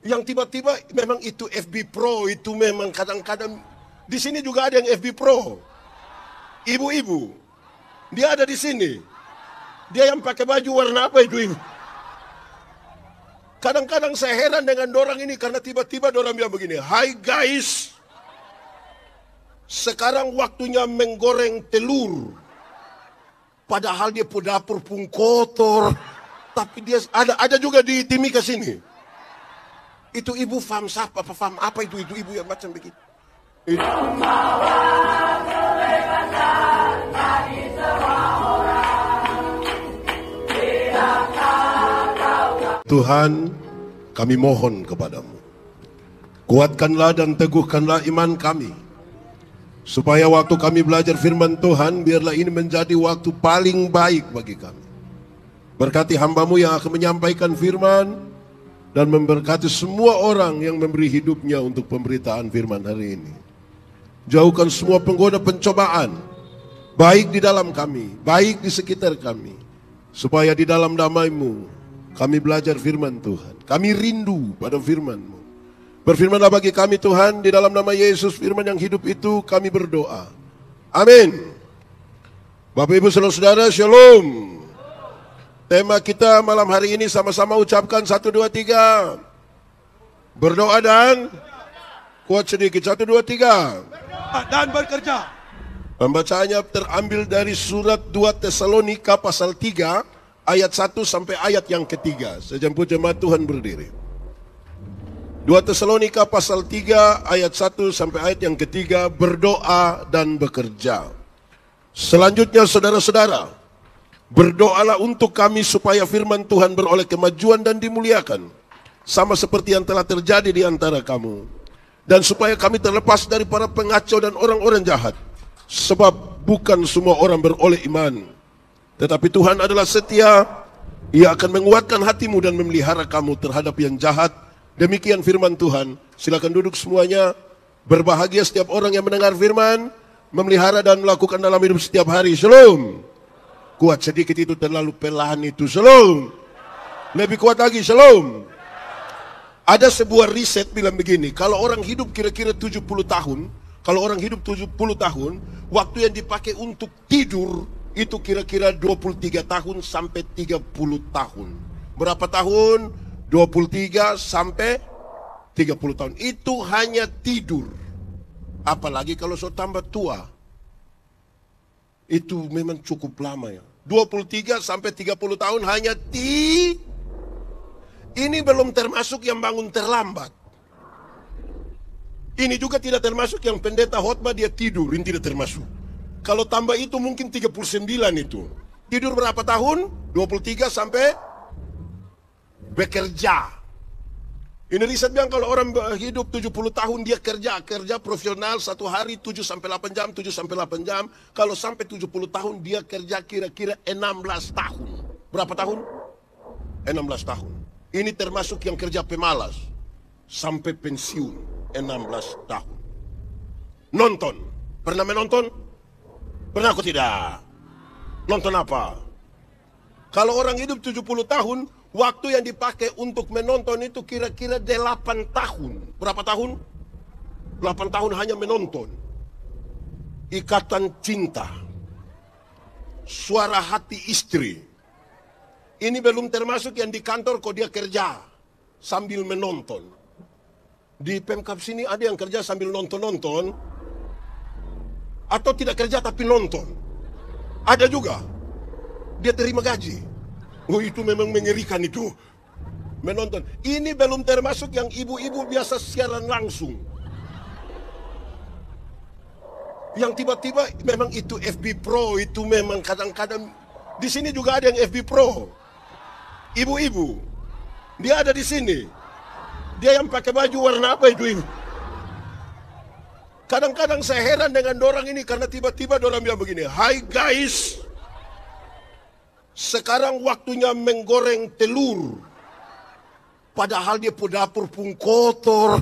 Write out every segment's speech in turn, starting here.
Yang tiba-tiba memang itu FB Pro, itu memang kadang-kadang di sini juga ada yang FB Pro. Ibu-ibu, dia ada di sini. Dia yang pakai baju warna apa itu ibu? Kadang-kadang saya heran dengan dorang ini karena tiba-tiba dorang bilang begini, "Hai guys, sekarang waktunya menggoreng telur." Padahal dia pun dapur pun kotor, tapi dia ada juga di Timika sini. Itu ibu faham apa itu ibu yang macam begitu. Itu. Tuhan, kami mohon kepadamu, kuatkanlah dan teguhkanlah iman kami, supaya waktu kami belajar firman Tuhan, biarlah ini menjadi waktu paling baik bagi kami. Berkati hambamu yang akan menyampaikan firman, dan memberkati semua orang yang memberi hidupnya untuk pemberitaan firman hari ini. Jauhkan semua penggoda pencobaan, baik di dalam kami, baik di sekitar kami, supaya di dalam damai-Mu kami belajar firman Tuhan. Kami rindu pada firman-Mu. Berfirmanlah bagi kami Tuhan, di dalam nama Yesus, firman yang hidup itu kami berdoa. Amin. Bapak Ibu saudara-saudara, Shalom. Tema kita malam hari ini sama-sama ucapkan 1, 2, 3. Berdoa dan kuat sedikit. 1, 2, 3. Dan bekerja. Pembacaannya terambil dari surat 2 Tesalonika pasal 3 ayat 1 sampai ayat yang ketiga. Sejemput jemaat Tuhan berdiri. 2 Tesalonika pasal 3 ayat 1 sampai ayat yang ketiga, berdoa dan bekerja. Selanjutnya saudara-saudara, berdoalah untuk kami supaya firman Tuhan beroleh kemajuan dan dimuliakan, sama seperti yang telah terjadi di antara kamu. Dan supaya kami terlepas dari para pengacau dan orang-orang jahat, sebab bukan semua orang beroleh iman. Tetapi Tuhan adalah setia, Ia akan menguatkan hatimu dan memelihara kamu terhadap yang jahat. Demikian firman Tuhan. Silakan duduk semuanya. Berbahagia setiap orang yang mendengar firman, memelihara dan melakukan dalam hidup setiap hari. Shalom. Kuat sedikit itu terlalu pelan itu. Shalom. Lebih kuat lagi. Shalom. Ada sebuah riset bilang begini, kalau orang hidup kira-kira 70 tahun, waktu yang dipakai untuk tidur itu kira-kira 23 tahun sampai 30 tahun. Berapa tahun? 23 sampai 30 tahun. Itu hanya tidur. Apalagi kalau so tambah tua. Itu memang cukup lama ya. 23 sampai 30 tahun hanya ini belum termasuk yang bangun terlambat. Ini juga tidak termasuk yang pendeta khotbah dia tidur, ini tidak termasuk. Kalau tambah itu mungkin 39 itu. Tidur berapa tahun? 23 sampai bekerja. Ini riset bilang kalau orang hidup 70 tahun dia kerja profesional satu hari 7 sampai 8 jam. Kalau sampai 70 tahun dia kerja kira-kira 16 tahun. Berapa tahun? 16 tahun. Ini termasuk yang kerja pemalas sampai pensiun 16 tahun. Nonton. Pernah menonton? Pernah aku tidak? Nonton apa? Kalau orang hidup 70 tahun, waktu yang dipakai untuk menonton itu kira-kira 8 tahun. Berapa tahun? 8 tahun hanya menonton. Ikatan Cinta, Suara Hati Istri. Ini belum termasuk yang di kantor kok dia kerja sambil menonton. Di Pemkab sini ada yang kerja sambil nonton-nonton. Atau tidak kerja tapi nonton. Ada juga. Dia terima gaji. Oh itu memang mengerikan itu. Menonton. Ini belum termasuk yang ibu-ibu biasa siaran langsung. Yang tiba-tiba memang itu FB Pro. Itu memang kadang-kadang. Di sini juga ada yang FB Pro. Ibu-ibu. Dia ada di sini. Dia yang pakai baju warna apa itu ibu? Kadang-kadang saya heran dengan dorang ini karena tiba-tiba dorang bilang begini, "Hai guys, sekarang waktunya menggoreng telur." Padahal dia pun dapur pun kotor,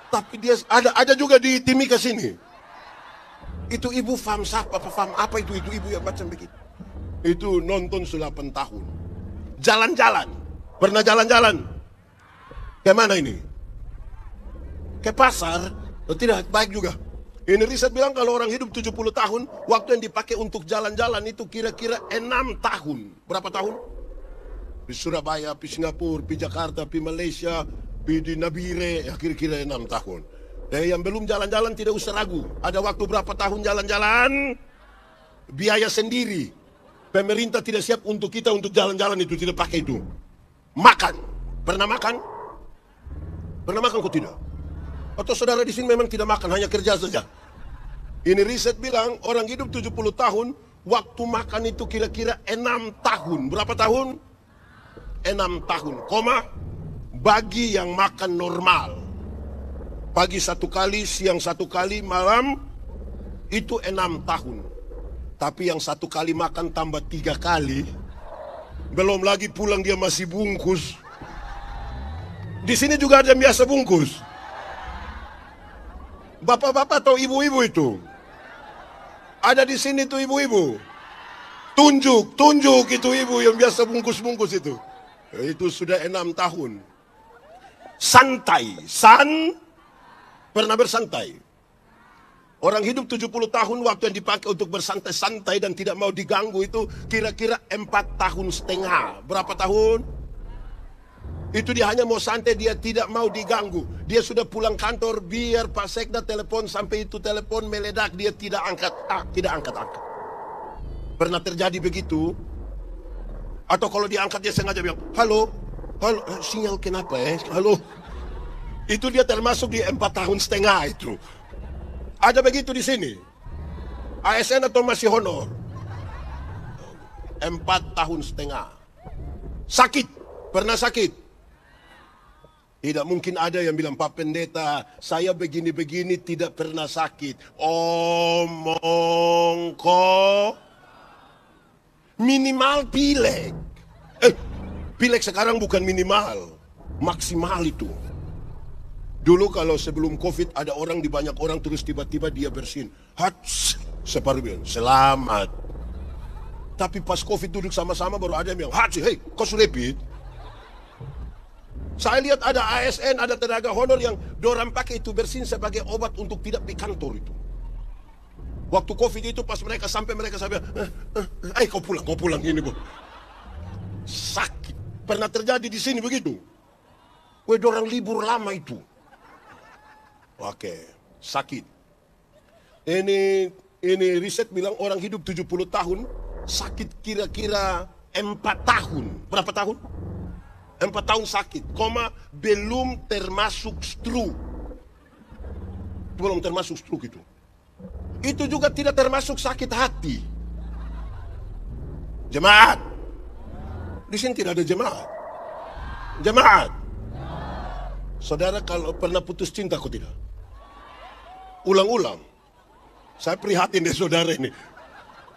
tapi dia ada juga di Timika sini. Itu ibu faham apa itu ibu yang macam begitu. Itu nonton 8 tahun. Jalan-jalan. Pernah jalan-jalan? Kemana ini? ke pasar, tidak baik juga. Ini riset bilang kalau orang hidup 70 tahun, waktu yang dipakai untuk jalan-jalan itu kira-kira 6 tahun. Berapa tahun? Di Surabaya, di Singapura, di Jakarta, di Malaysia, di Nabire, ya kira-kira 6 tahun. Dan yang belum jalan-jalan tidak usah ragu. Ada waktu berapa tahun jalan-jalan? Biaya sendiri. Pemerintah tidak siap untuk kita untuk jalan-jalan itu, tidak pakai itu. Makan. Pernah makan? Pernah makan kok tidak? Atau saudara di sini memang tidak makan, hanya kerja saja? Ini riset bilang orang hidup 70 tahun, waktu makan itu kira-kira 6 tahun. Berapa tahun? 6 tahun, koma, bagi yang makan normal. Pagi 1 kali, siang 1 kali, malam, itu 6 tahun. Tapi yang 1 kali makan tambah 3 kali, belum lagi pulang dia masih bungkus. Di sini juga ada yang biasa bungkus. Bapak-bapak atau ibu-ibu itu? Ada di sini tuh ibu-ibu. Tunjuk itu ibu yang biasa bungkus-bungkus itu. Itu sudah 6 tahun. Santai. Pernah bersantai? Orang hidup 70 tahun waktu yang dipakai untuk bersantai-santai dan tidak mau diganggu itu kira-kira 4,5 tahun. Berapa tahun? Itu dia hanya mau santai, dia tidak mau diganggu. Dia sudah pulang kantor, biar Pak Sekda telepon, sampai itu telepon meledak, dia tidak angkat. Tidak angkat. Pernah terjadi begitu? Atau kalau diangkat dia sengaja bilang, halo, sinyal kenapa halo. Itu dia termasuk di 4,5 tahun itu. Ada begitu di sini? ASN atau masih honor? 4,5 tahun. Sakit? Pernah sakit? Tidak mungkin ada yang bilang, Pak Pendeta, saya begini-begini tidak pernah sakit. Omong kok. Minimal pilek. Pilek sekarang bukan minimal, maksimal itu. Dulu kalau sebelum COVID ada orang di banyak orang terus tiba-tiba dia bersin. Hats, separuh bilang, selamat. Tapi pas COVID duduk sama-sama baru ada yang bilang, hats, hei, kau sulepit. Saya lihat ada ASN, ada tenaga honor yang dorang pakai itu bersin sebagai obat untuk tidak di kantor itu. Waktu COVID itu pas mereka sampai kau pulang ini bu. Sakit. Pernah terjadi di sini begitu. Dorang libur lama itu. Oke, sakit. Ini riset bilang orang hidup 70 tahun sakit kira-kira 4 tahun. Berapa tahun? 4 tahun sakit, belum termasuk stroke. Belum termasuk stroke itu. Itu juga tidak termasuk sakit hati. Jemaat. Di sini tidak ada jemaat. Jemaat. Saudara kalau pernah putus cinta kok tidak? Ulang-ulang. Saya prihatin deh saudara ini.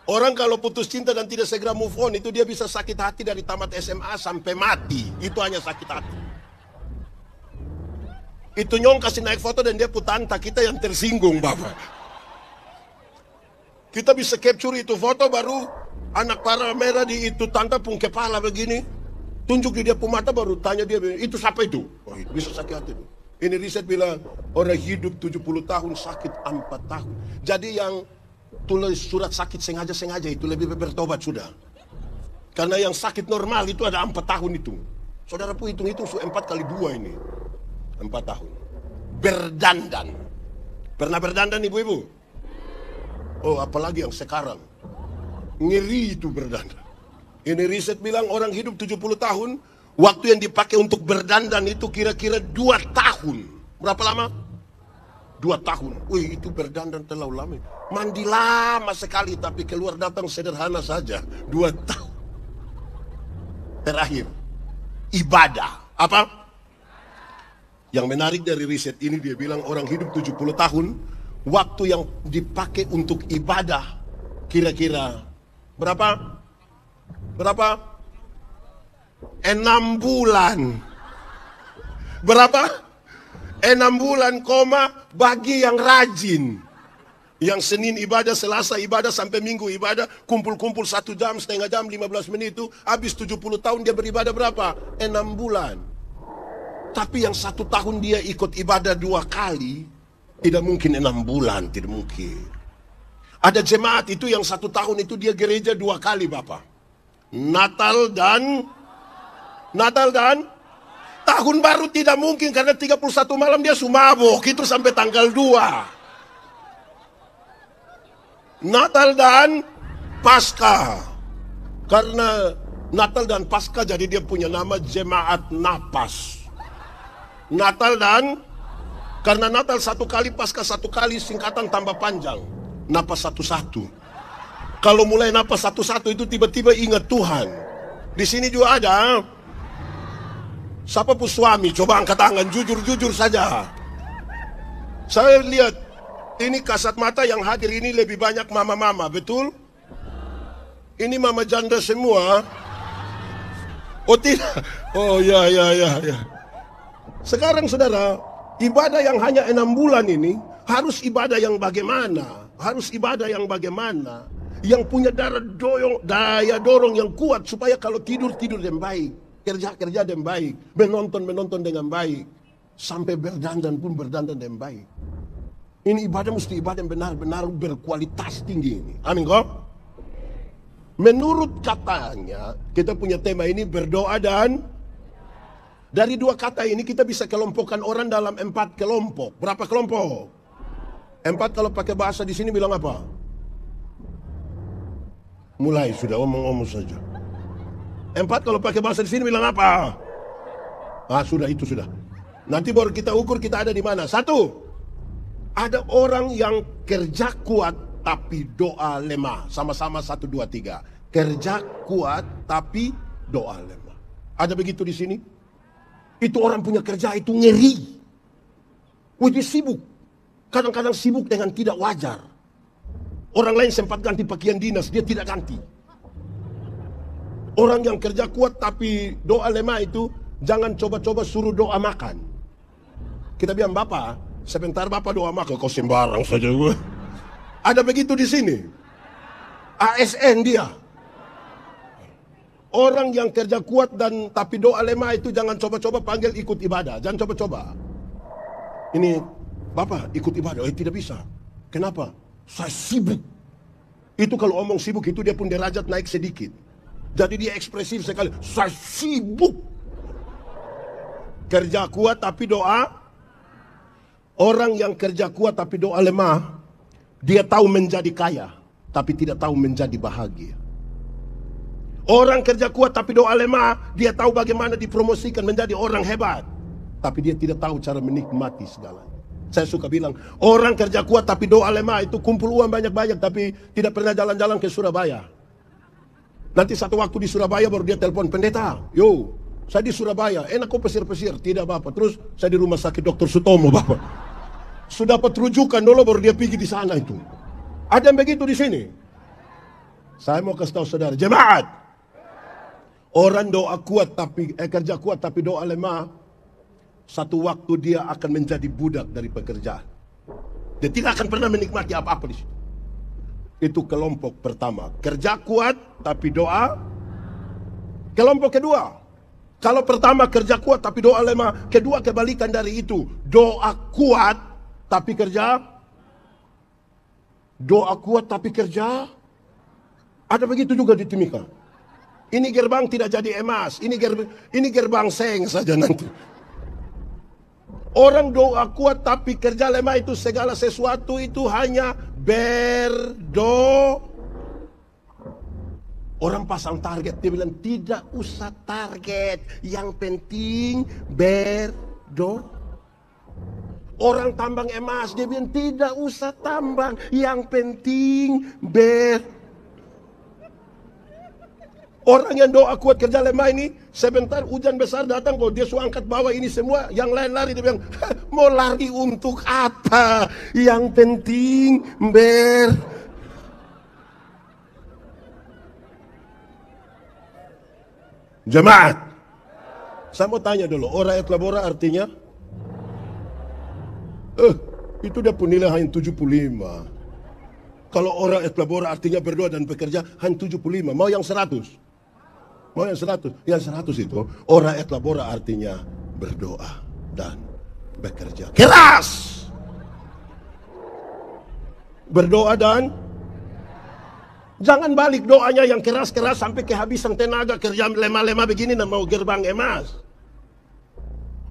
Orang kalau putus cinta dan tidak segera move on, itu dia bisa sakit hati dari tamat SMA sampai mati. Itu hanya sakit hati. Itu nyong kasih naik foto dan dia putanta, kita yang tersinggung Bapak. Kita bisa capture itu foto, baru anak para merah di itu tanta pun kepala begini. Tunjuk di dia pemata, baru tanya dia, itu siapa itu? Oh, itu bisa sakit hati itu. Ini riset bilang, orang hidup 70 tahun sakit 4 tahun. Jadi yang tulis surat sakit sengaja itu lebih bertobat sudah. Karena yang sakit normal itu ada 4 tahun itu. Saudara pun hitung-hitung 4 kali 2 ini. 4 tahun. Berdandan. Pernah berdandan ibu-ibu? Oh, apalagi yang sekarang. Ngeri itu berdandan. Ini riset bilang orang hidup 70 tahun, waktu yang dipakai untuk berdandan itu kira-kira 2 tahun. Berapa lama? 2 tahun. Wih, itu berdandan terlalu lama. Mandi lama sekali, tapi keluar datang sederhana saja. 2 tahun. Terakhir, ibadah. Apa? Yang menarik dari riset ini, dia bilang orang hidup 70 tahun, waktu yang dipakai untuk ibadah kira-kira berapa? 6 bulan. Berapa? 6 bulan, bagi yang rajin. Yang Senin ibadah, Selasa ibadah, sampai Minggu ibadah, kumpul-kumpul 1 jam, setengah jam, 15 menit itu, habis 70 tahun dia beribadah berapa? 6 bulan. Tapi yang 1 tahun dia ikut ibadah 2 kali, tidak mungkin 6 bulan, tidak mungkin. Ada jemaat itu yang 1 tahun itu dia gereja 2 kali, Bapak. Natal dan tahun baru tidak mungkin, karena 31 malam dia sumabok itu sampai tanggal 2. Natal dan Paskah. Karena Natal dan Paskah jadi dia punya nama jemaat napas. Natal dan, karena Natal 1 kali, Paskah 1 kali, singkatan tambah panjang. Napas 1-1. Kalau mulai napas 1-1 itu tiba-tiba ingat Tuhan. Di sini juga ada. Siapa pun suami, coba angkat tangan, jujur-jujur saja. Saya lihat, ini kasat mata yang hadir ini lebih banyak mama-mama, betul? Ini mama janda semua. Oh tidak, oh ya. Sekarang saudara, ibadah yang hanya 6 bulan ini, harus ibadah yang bagaimana? Harus ibadah yang bagaimana? Yang punya daya dorong yang kuat, supaya kalau tidur yang baik. Kerja dengan baik, menonton dengan baik, sampai berdandan pun berdandan dengan baik. Ini ibadah mesti ibadah yang benar-benar berkualitas tinggi ini. Amin kok? Menurut katanya, kita punya tema ini berdoa dan dari 2 kata ini kita bisa kelompokkan orang dalam 4 kelompok. Berapa kelompok? 4 kalau pakai bahasa di sini bilang apa? Mulai sudah omong-omong saja. 4 kalau pakai bahasa di sini bilang apa? Sudah itu sudah. Nanti baru kita ukur kita ada di mana. 1. Ada orang yang kerja kuat tapi doa lemah. Sama-sama 1, 2, 3. Kerja kuat tapi doa lemah. Ada begitu di sini? Itu orang punya kerja itu ngeri. Dia sibuk. Kadang-kadang sibuk dengan tidak wajar. Orang lain sempat ganti pakaian dinas, dia tidak ganti. Orang yang kerja kuat tapi doa lemah itu, jangan coba-coba suruh doa makan. Kita bilang, Bapak, sebentar Bapak doa makan, kau sembarang saja. Ada begitu di sini. ASN dia. Orang yang kerja kuat dan tapi doa lemah itu jangan coba-coba panggil ikut ibadah. Jangan coba-coba. Ini, Bapak ikut ibadah, tidak bisa. Kenapa? Saya sibuk. Itu kalau omong sibuk itu dia pun derajat naik sedikit. Jadi dia ekspresif sekali. Saya sibuk. Kerja kuat tapi doa. Orang yang kerja kuat tapi doa lemah, dia tahu menjadi kaya tapi tidak tahu menjadi bahagia. Orang kerja kuat tapi doa lemah, dia tahu bagaimana dipromosikan menjadi orang hebat, tapi dia tidak tahu cara menikmati segalanya. Saya suka bilang, orang kerja kuat tapi doa lemah itu kumpul uang banyak-banyak tapi tidak pernah jalan-jalan ke Surabaya. Nanti satu waktu di Surabaya baru dia telepon, pendeta, yo, saya di Surabaya, enak kok pesir-pesir. Tidak Bapak, terus saya di rumah sakit Dr. Sutomo Bapak. Sudah dapat rujukan dulu baru dia pergi di sana itu. Ada yang begitu di sini. Saya mau kasih tahu saudara, jemaat. Orang doa kuat tapi kerja kuat tapi doa lemah, satu waktu dia akan menjadi budak dari pekerjaan. Dia tidak akan pernah menikmati apa-apa di situ. Itu kelompok pertama, kerja kuat tapi doa. Kelompok kedua, kalau pertama kerja kuat tapi doa lemah, kedua kebalikan dari itu, doa kuat tapi kerja. Doa kuat tapi kerja. Ada begitu juga di Timika. Ini gerbang tidak jadi emas, ini gerbang seng saja nanti. Orang doa kuat tapi kerja lemah itu segala sesuatu itu hanya berdoa. Orang pasang target, dia bilang tidak usah target, yang penting berdoa. Orang tambang emas, dia bilang tidak usah tambang, yang penting Orang yang doa kuat kerja lemah ini, sebentar hujan besar datang kok dia suruh angkat bawah ini semua, yang lain lari, dia bilang mau lari untuk apa? Yang penting Jemaat, saya mau tanya dulu, ora et labora artinya? Itu dia pun nilai hanya 75. Kalau ora et labora artinya berdoa dan bekerja hanya 75. Mau yang 100? Mau yang 100? Yang 100 itu ora et labora artinya berdoa. dan bekerja keras. Berdoa dan jangan balik doanya yang keras-keras sampai kehabisan tenaga, kerja lemah-lemah begini dan mau gerbang emas.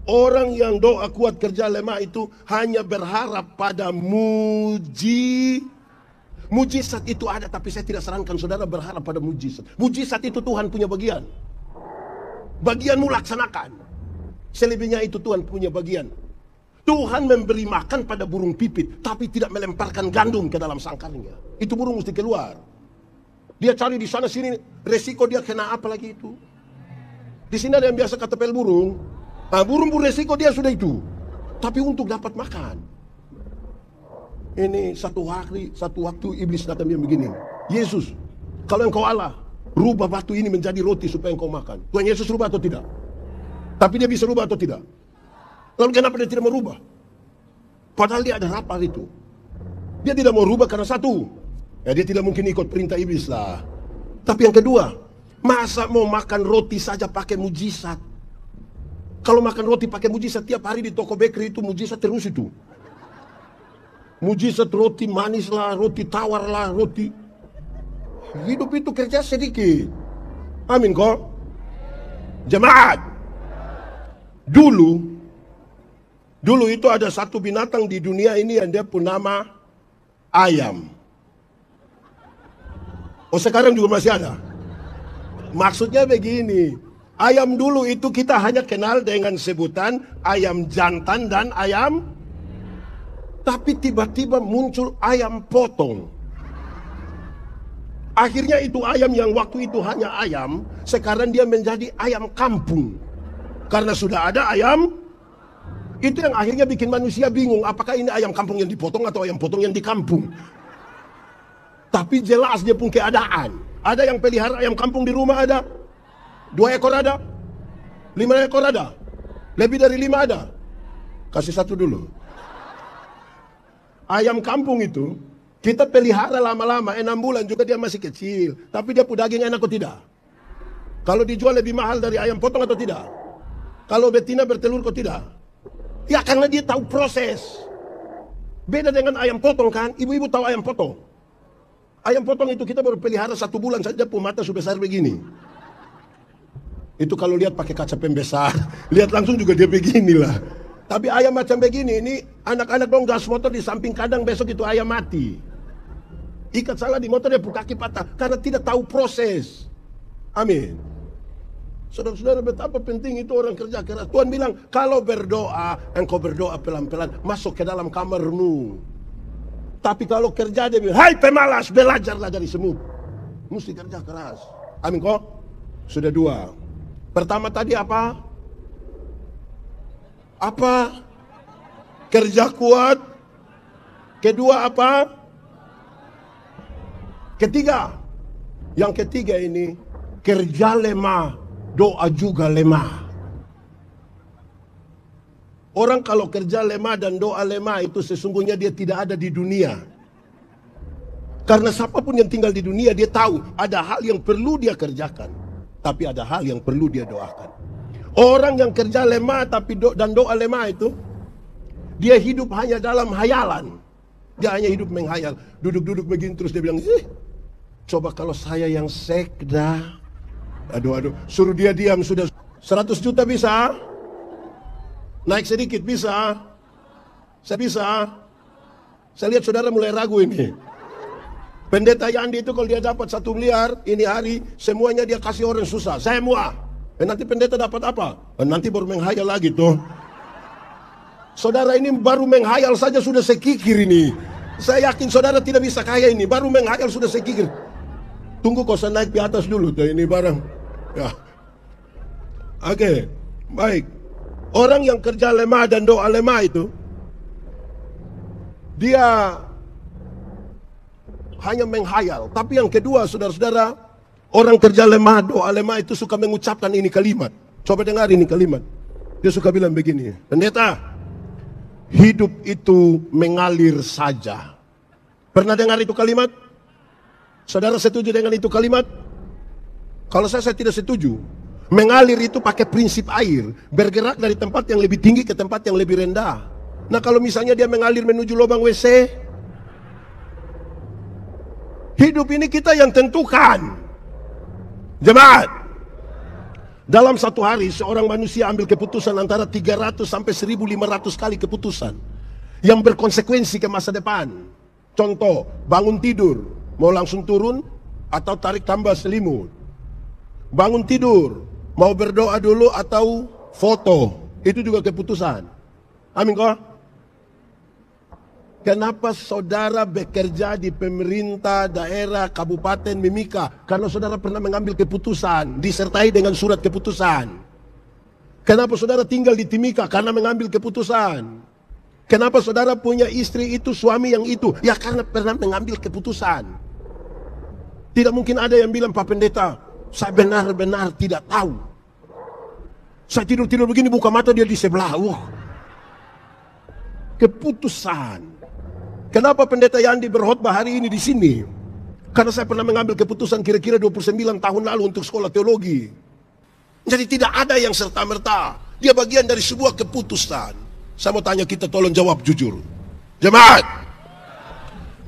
Orang yang doa kuat kerja lemah itu hanya berharap pada mujizat itu ada, tapi saya tidak sarankan saudara berharap pada mujizat. Mujizat itu Tuhan punya bagian. Bagianmu laksanakan. Selebihnya itu Tuhan punya bagian. Tuhan memberi makan pada burung pipit, tapi tidak melemparkan gandum ke dalam sangkarnya. Itu burung mesti keluar. Dia cari di sana sini, resiko dia kena apa lagi itu. Di sini ada yang biasa ketepel burung. Nah, burung resiko dia sudah itu. Tapi untuk dapat makan. Ini satu waktu iblis datang dia begini. Yesus, kalau engkau Allah, rubah batu ini menjadi roti supaya engkau makan. Tuhan Yesus rubah atau tidak? Tapi dia bisa rubah atau tidak? Lalu kenapa dia tidak mau rubah? Padahal dia ada rapar itu. Dia tidak mau rubah karena satu, ya dia tidak mungkin ikut perintah iblis lah. Tapi yang kedua, masa mau makan roti saja pakai mujizat? Kalau makan roti pakai mujizat tiap hari di toko bakery itu mujizat terus itu. Mujizat roti manis lah, roti tawar lah, roti. Hidup itu kerja sedikit. Amin kok. Jemaat. Dulu itu ada satu binatang di dunia ini yang dia pun nama ayam. Oh sekarang juga masih ada. Maksudnya begini. Ayam dulu itu kita hanya kenal dengan sebutan ayam jantan dan ayam. Tapi tiba-tiba muncul ayam potong. Akhirnya itu ayam yang waktu itu hanya ayam, sekarang dia menjadi ayam kampung. Karena sudah ada ayam, itu yang akhirnya bikin manusia bingung. Apakah ini ayam kampung yang dipotong atau ayam potong yang di kampung? Tapi jelas dia pun keadaan. Ada yang pelihara ayam kampung di rumah ada. 2 ekor ada, 5 ekor ada, lebih dari 5 ada. Kasih satu dulu. Ayam kampung itu kita pelihara lama-lama, 6 bulan juga dia masih kecil, tapi dia punya daging enak atau tidak? Kalau dijual lebih mahal dari ayam potong atau tidak? Kalau betina bertelur atau tidak? Ya karena dia tahu proses. Beda dengan ayam potong kan, ibu-ibu tahu ayam potong. Ayam potong itu kita baru pelihara 1 bulan saja pun mata sebesar begini. Itu kalau lihat pakai kaca pembesar, lihat langsung juga dia beginilah. Tapi ayam macam begini, ini anak-anak dong gas motor di samping kandang, besok itu ayam mati. Ikat salah di motor dia kaki patah, karena tidak tahu proses. Amin. Saudara-saudara betapa penting itu orang kerja keras. Tuhan bilang, kalau berdoa, engkau berdoa pelan-pelan, masuk ke dalam kamarmu. Tapi kalau kerja dia bilang, hai pemalas, belajarlah dari semut. Mesti kerja keras. Amin kok? Sudah 2. Pertama tadi apa? Apa? Kerja kuat. Kedua apa? Ketiga. Yang ketiga ini, kerja lemah, doa juga lemah. Orang kalau kerja lemah dan doa lemah itu sesungguhnya dia tidak ada di dunia. Karena siapapun yang tinggal di dunia dia tahu ada hal yang perlu dia kerjakan. Tapi ada hal yang perlu dia doakan. Orang yang kerja lemah dan doa lemah itu, dia hidup hanya dalam hayalan. Dia hanya hidup menghayal. Duduk-duduk begini terus dia bilang, coba kalau saya yang sekda. Aduh, suruh dia diam sudah. 100 juta bisa? Naik sedikit bisa? Saya bisa? Saya lihat saudara mulai ragu ini. Pendeta Yandi itu kalau dia dapat 1 miliar ini hari, semuanya dia kasih orang susah. Saya semua. Nanti pendeta dapat apa? Nanti baru menghayal lagi tuh. Saudara ini baru menghayal saja sudah sekikir ini. Saya yakin saudara tidak bisa kaya ini. Baru menghayal sudah sekikir. Tunggu kau saya naik di atas dulu tuh ini barang. Ya. Oke, baik. Orang yang kerja lemah dan doa lemah itu, dia hanya menghayal. Tapi yang kedua saudara-saudara, orang kerja lemah, doa lemah itu suka mengucapkan ini kalimat. Coba dengar ini kalimat. Dia suka bilang begini, pendeta, hidup itu mengalir saja. Pernah dengar itu kalimat? Saudara setuju dengan itu kalimat? Kalau saya tidak setuju. Mengalir itu pakai prinsip air, bergerak dari tempat yang lebih tinggi ke tempat yang lebih rendah. Nah kalau misalnya dia mengalir menuju lubang WC, hidup ini kita yang tentukan. Jemaat, dalam satu hari seorang manusia ambil keputusan antara 300 sampai 1.500 kali keputusan yang berkonsekuensi ke masa depan. Contoh, bangun tidur, mau langsung turun atau tarik tambah selimut. Bangun tidur, mau berdoa dulu atau foto, itu juga keputusan. Amin kok? Kenapa saudara bekerja di pemerintah daerah Kabupaten Mimika? Karena saudara pernah mengambil keputusan, disertai dengan surat keputusan. Kenapa saudara tinggal di Timika? Karena mengambil keputusan. Kenapa saudara punya istri itu, suami yang itu? Ya karena pernah mengambil keputusan. Tidak mungkin ada yang bilang, Pak Pendeta, saya benar-benar tidak tahu. Saya tidur-tidur begini, buka mata dia di sebelah. Keputusan. Kenapa Pendeta Yandi berkhotbah hari ini di sini? Karena saya pernah mengambil keputusan kira-kira 29 tahun lalu untuk sekolah teologi. Jadi tidak ada yang serta-merta. Dia bagian dari sebuah keputusan. Saya mau tanya kita, tolong jawab jujur. Jemaat,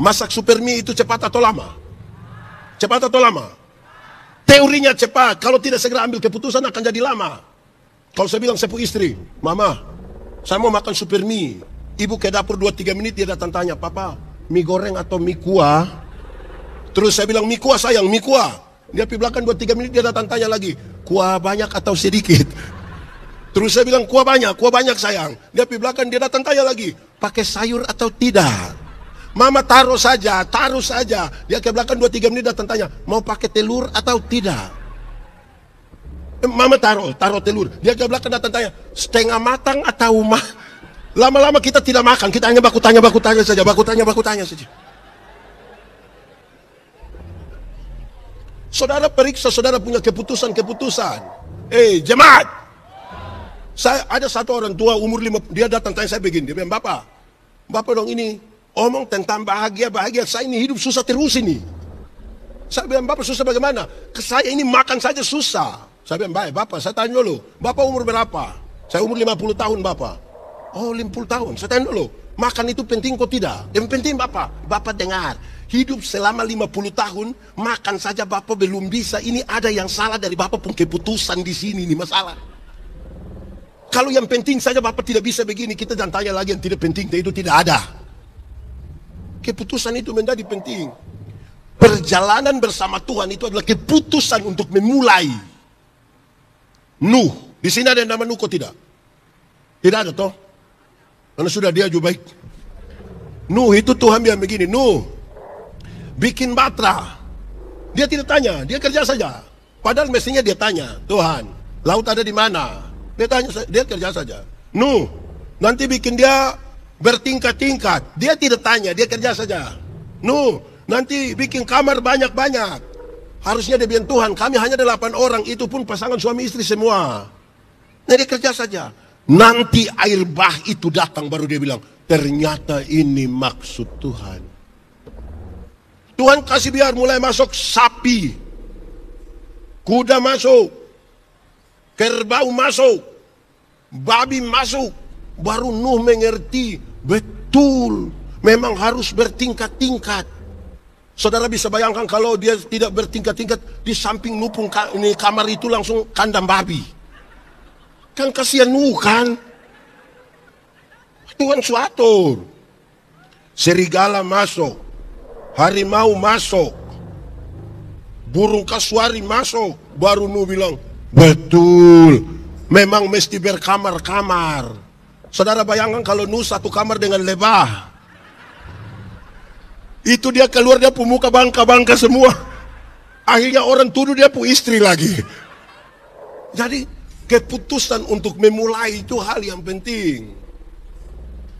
masak super mie itu cepat atau lama? Cepat atau lama? Teorinya cepat. Kalau tidak segera ambil keputusan akan jadi lama. Kalau saya bilang sepupu istri, Mama, saya mau makan super mie. Ibu ke dapur 2-3 menit dia datang tanya, Papa, mie goreng atau mie kuah? Terus saya bilang, mie kuah sayang, mie kuah. Dia pergi belakang 2-3 menit dia datang tanya lagi, kuah banyak atau sedikit? Terus saya bilang, kuah banyak sayang. Dia pergi belakang dia datang tanya lagi, pakai sayur atau tidak? Mama taruh saja. Dia ke belakang 2-3 menit datang tanya, mau pakai telur atau tidak? Mama taruh telur. Dia ke belakang datang tanya, setengah matang atau Lama-lama kita tidak makan, kita hanya baku tanya saja. Saudara periksa, saudara punya keputusan. Jemaat. Saya ada satu orang tua umur 5, dia datang tanya saya begini, dia bilang, Bapak dong ini omong tentang bahagia, saya ini hidup susah terus ini. Saya bilang, Bapak susah bagaimana? Saya ini makan saja susah. Saya bilang, baik Bapak, saya tanya dulu, Bapak umur berapa? Saya umur 50 tahun Bapak. Oh 50 tahun, saya tanya dulu, makan itu penting kok tidak? Yang penting Bapak dengar, hidup selama 50 tahun, makan saja Bapak belum bisa, ini ada yang salah dari Bapak pun keputusan di sini, ini masalah. Kalau yang penting saja Bapak tidak bisa begini, kita jangan tanya lagi yang tidak penting, itu tidak ada. Keputusan itu menjadi penting. Perjalanan bersama Tuhan itu adalah keputusan untuk memulai. Nuh, di sini ada yang nama Nuh kok tidak? Tidak ada toh? Karena sudah dia juga baik. Nuh itu Tuhan bilang begini, Nuh bikin batra. Dia tidak tanya, dia kerja saja. Padahal mestinya dia tanya, Tuhan, laut ada di mana? Dia tanya, dia kerja saja. Nuh, nanti bikin dia bertingkat-tingkat. Dia tidak tanya, dia kerja saja. Nuh, nanti bikin kamar banyak-banyak. Harusnya dia bilang, Tuhan, kami hanya 8 orang, itu pun pasangan suami istri semua. Nah, dia kerja saja. Nanti air bah itu datang baru dia bilang, ternyata ini maksud Tuhan. Tuhan kasih biar mulai masuk sapi, kuda masuk, kerbau masuk, babi masuk. Baru Nuh mengerti, betul, memang harus bertingkat-tingkat. Saudara bisa bayangkan kalau dia tidak bertingkat-tingkat, di samping Nuh pun ini kamar itu langsung kandang babi. Kan kasihan Nuh kan. Tuhan suatur. Serigala masuk, harimau masuk, burung kasuari masuk. Baru Nuh bilang, betul, memang mesti berkamar-kamar. Saudara bayangkan kalau Nuh satu kamar dengan lebah. Itu dia keluar, dia pemuka bangka-bangka semua. Akhirnya orang tuduh dia pu istri lagi. Jadi keputusan untuk memulai itu hal yang penting.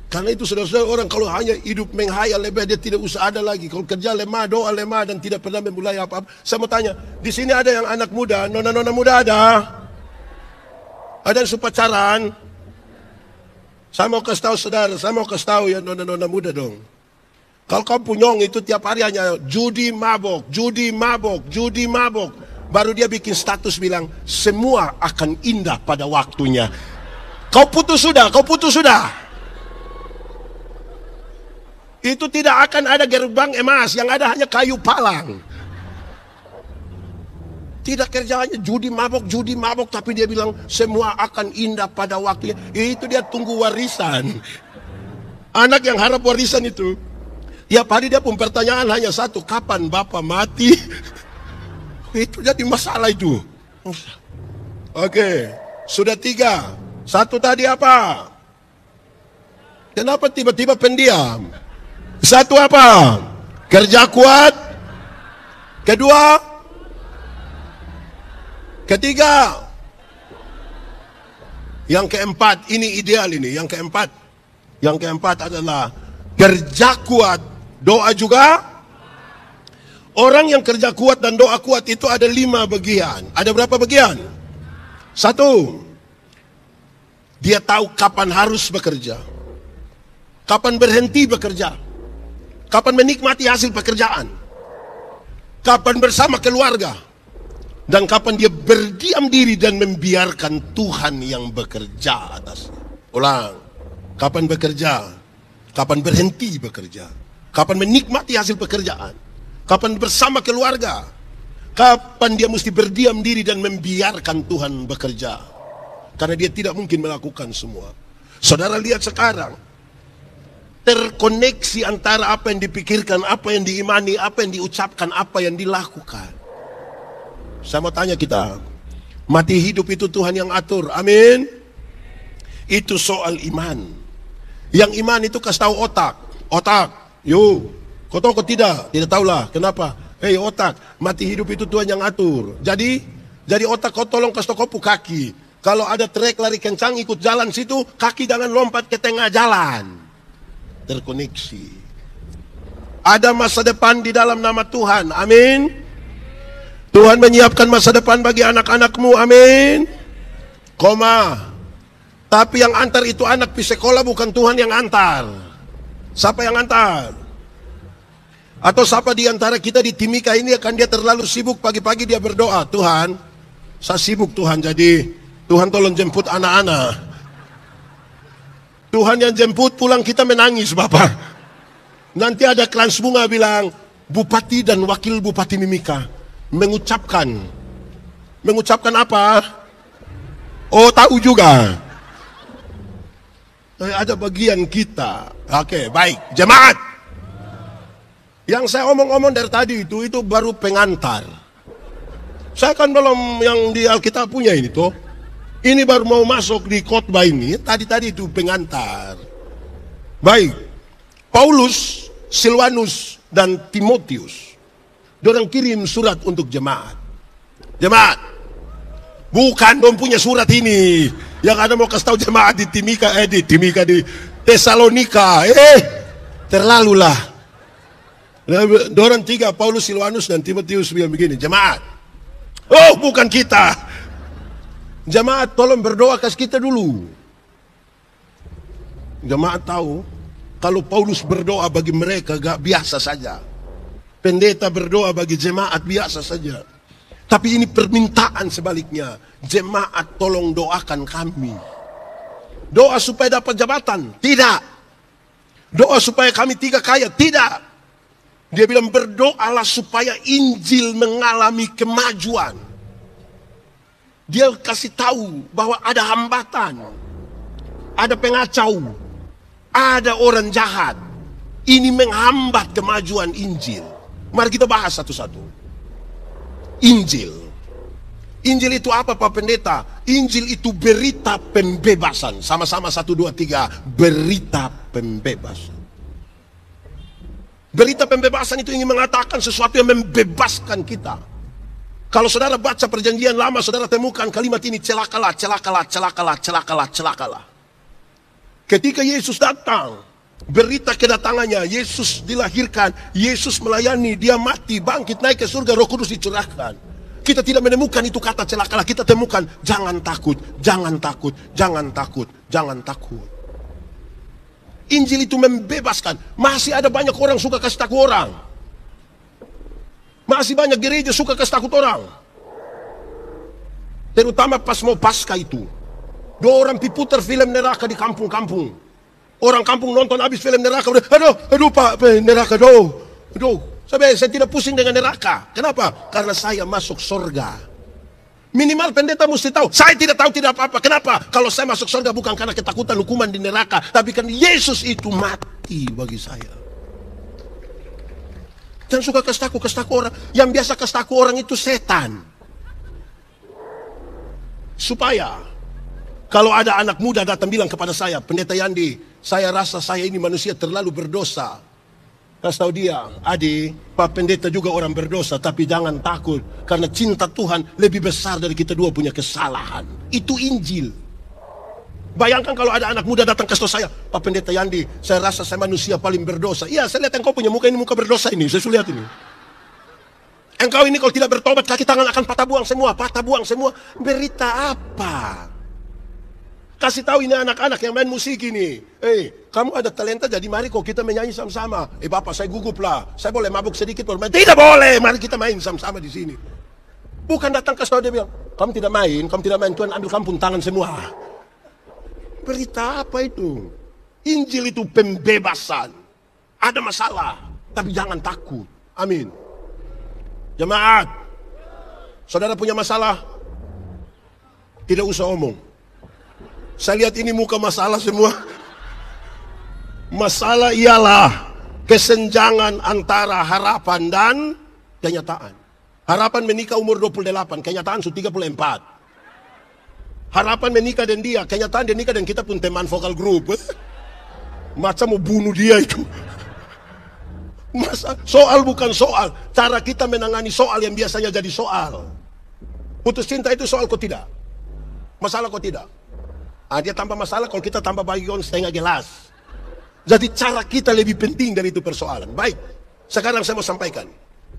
Karena itu saudara-saudara, orang kalau hanya hidup menghayal lebih, dia tidak usah ada lagi. Kalau kerja lemah, doa lemah, dan tidak pernah memulai apa-apa. Saya mau tanya, di sini ada yang anak muda, nona-nona muda ada? Ada yang pacaran? Saya mau kasih tahu saudara, saya mau kasih tahu ya nona-nona muda dong. Kalau kamu punyong itu tiap hari hanya judi mabok. baru dia bikin status bilang, semua akan indah pada waktunya. Kau putus sudah, kau putus sudah. Itu tidak akan ada gerbang emas, yang ada hanya kayu palang. Tidak, kerjaannya judi mabok, tapi dia bilang semua akan indah pada waktunya. Itu dia tunggu warisan. Anak yang harap warisan itu, tiap hari dia pun pertanyaan hanya satu, kapan bapak mati? Itu jadi masalah itu. Oke, sudah 3. 1 tadi apa? Kenapa tiba-tiba pendiam? 1 apa? Kerja kuat. Kedua, ketiga, yang keempat, ini ideal ini. Yang keempat adalah kerja kuat, doa juga. Orang yang kerja kuat dan doa kuat itu ada 5 bagian. Ada berapa bagian? 1, dia tahu kapan harus bekerja, kapan berhenti bekerja, kapan menikmati hasil pekerjaan, kapan bersama keluarga, dan kapan dia berdiam diri dan membiarkan Tuhan yang bekerja atasnya. Ulang, kapan bekerja, kapan berhenti bekerja, kapan menikmati hasil pekerjaan, kapan bersama keluarga, kapan dia mesti berdiam diri dan membiarkan Tuhan bekerja. Karena dia tidak mungkin melakukan semua. Saudara lihat sekarang, terkoneksi antara apa yang dipikirkan, apa yang diimani, apa yang diucapkan, apa yang dilakukan. Saya mau tanya kita, mati hidup itu Tuhan yang atur, amin. Itu soal iman. Yang iman itu kasih tahu otak, yuk, kau tahu kau tidak tahulah, kenapa? Hei otak, mati hidup itu Tuhan yang atur. Jadi otak kau tolong kasih tahu kau kaki, kalau ada trek lari kencang ikut jalan situ, kaki jangan lompat ke tengah jalan. Terkoneksi. Ada masa depan di dalam nama Tuhan, amin. Tuhan menyiapkan masa depan bagi anak-anakmu, amin. Tapi yang antar itu anak pergi sekolah, bukan Tuhan yang antar. Siapa yang antar? Atau siapa di antara kita di Timika ini akan dia terlalu sibuk, pagi-pagi dia berdoa, Tuhan, saya sibuk Tuhan, jadi Tuhan tolong jemput anak-anak. Tuhan yang jemput, pulang kita menangis Bapak. Nanti ada klan bunga bilang, Bupati dan Wakil Bupati Mimika mengucapkan apa? Oh, tahu juga. Ada bagian kita. Oke, baik. Jemaat. Yang saya omong-omong dari tadi itu baru pengantar. Saya kan belum yang di Alkitab punya ini toh. Ini baru mau masuk di khotbah ini. Tadi itu pengantar. Baik. Paulus, Silwanus, dan Timotius, dorang kirim surat untuk jemaat. Jemaat, bukan dong punya surat ini. Yang ada mau kasih tahu jemaat di Timika, di Tesalonika. Terlalulah. Dorang 3, Paulus, Silwanus, dan Timotius bilang begini, jemaat. Oh, bukan kita. Jemaat, tolong berdoa kasih kita dulu. Jemaat tahu, kalau Paulus berdoa bagi mereka gak biasa saja. Pendeta berdoa bagi jemaat biasa saja. Tapi ini permintaan sebaliknya. Jemaat tolong doakan kami. Doa supaya dapat jabatan? Tidak. Doa supaya kami 3 kaya? Tidak. Dia bilang berdoalah supaya Injil mengalami kemajuan. Dia kasih tahu bahwa ada hambatan, ada pengacau, ada orang jahat. Ini menghambat kemajuan Injil. Mari kita bahas satu-satu. Injil. Injil itu apa Pak Pendeta? Injil itu berita pembebasan. Sama-sama 1, 2, 3. Berita pembebasan. Berita pembebasan itu ingin mengatakan sesuatu yang membebaskan kita. Kalau saudara baca perjanjian lama, saudara temukan kalimat ini, celakalah, celakalah, celakalah, celakalah, celakalah. Ketika Yesus datang, berita kedatangannya, Yesus dilahirkan, Yesus melayani, dia mati, bangkit, naik ke surga, Roh Kudus dicurahkan. Kita tidak menemukan itu kata celakalah, kita temukan jangan takut, jangan takut, jangan takut, jangan takut. Injil itu membebaskan. Masih ada banyak orang suka kasih takut orang. Masih banyak gereja suka kasih takut orang. Terutama pas mau pasca itu. Dua orang putar film neraka di kampung-kampung. Orang kampung nonton habis film neraka, aduh Pak, neraka, aduh. Saya tidak pusing dengan neraka. Kenapa? Karena saya masuk surga. Minimal pendeta mesti tahu. Saya tidak tahu tidak apa-apa. Kenapa? Kalau saya masuk surga bukan karena ketakutan hukuman di neraka, tapi karena Yesus itu mati bagi saya. Jangan suka kasih tahu orang. Yang biasa kasih tahu orang itu setan. Supaya kalau ada anak muda datang bilang kepada saya, Pendeta Yandi, saya rasa saya ini manusia terlalu berdosa. Kasih tahu dia, Adi, Pak Pendeta juga orang berdosa, tapi jangan takut. Karena cinta Tuhan lebih besar dari kita dua punya kesalahan. Itu Injil. Bayangkan kalau ada anak muda datang ke saya, Pak Pendeta Yandi, saya rasa saya manusia paling berdosa. Iya, saya lihat engkau punya muka ini, muka berdosa ini. Saya sudah lihat ini. Engkau ini kalau tidak bertobat, kaki tangan akan patah buang semua. Berita apa? Kasih tahu ini anak-anak yang main musik ini. Kamu ada talenta, jadi mari kok kita menyanyi sama-sama. Bapak, saya gugup lah. Saya boleh mabuk sedikit bermain? Tidak boleh, mari kita main sama-sama di sini. Bukan datang ke saudara dia bilang, kamu tidak main, Tuhan ambil kamu pun tangan semua. Berita apa itu? Injil itu pembebasan. Ada masalah, tapi jangan takut. Amin. Jemaat, saudara punya masalah? Tidak usah omong. Saya lihat ini muka masalah semua. Masalah ialah kesenjangan antara harapan dan kenyataan. Harapan menikah umur 28, kenyataan sudah 34. Harapan menikah dan dia, kenyataan dia nikah dan kita pun teman vokal grup. Macam mau bunuh dia itu. Soal bukan soal, cara kita menangani soal yang biasanya jadi soal. Putus cinta itu soal kok tidak? Masalah kok tidak? Dia tambah masalah kalau kita tambah bagian setengah gelas. Jadi cara kita lebih penting dari itu persoalan. Baik, sekarang saya mau sampaikan.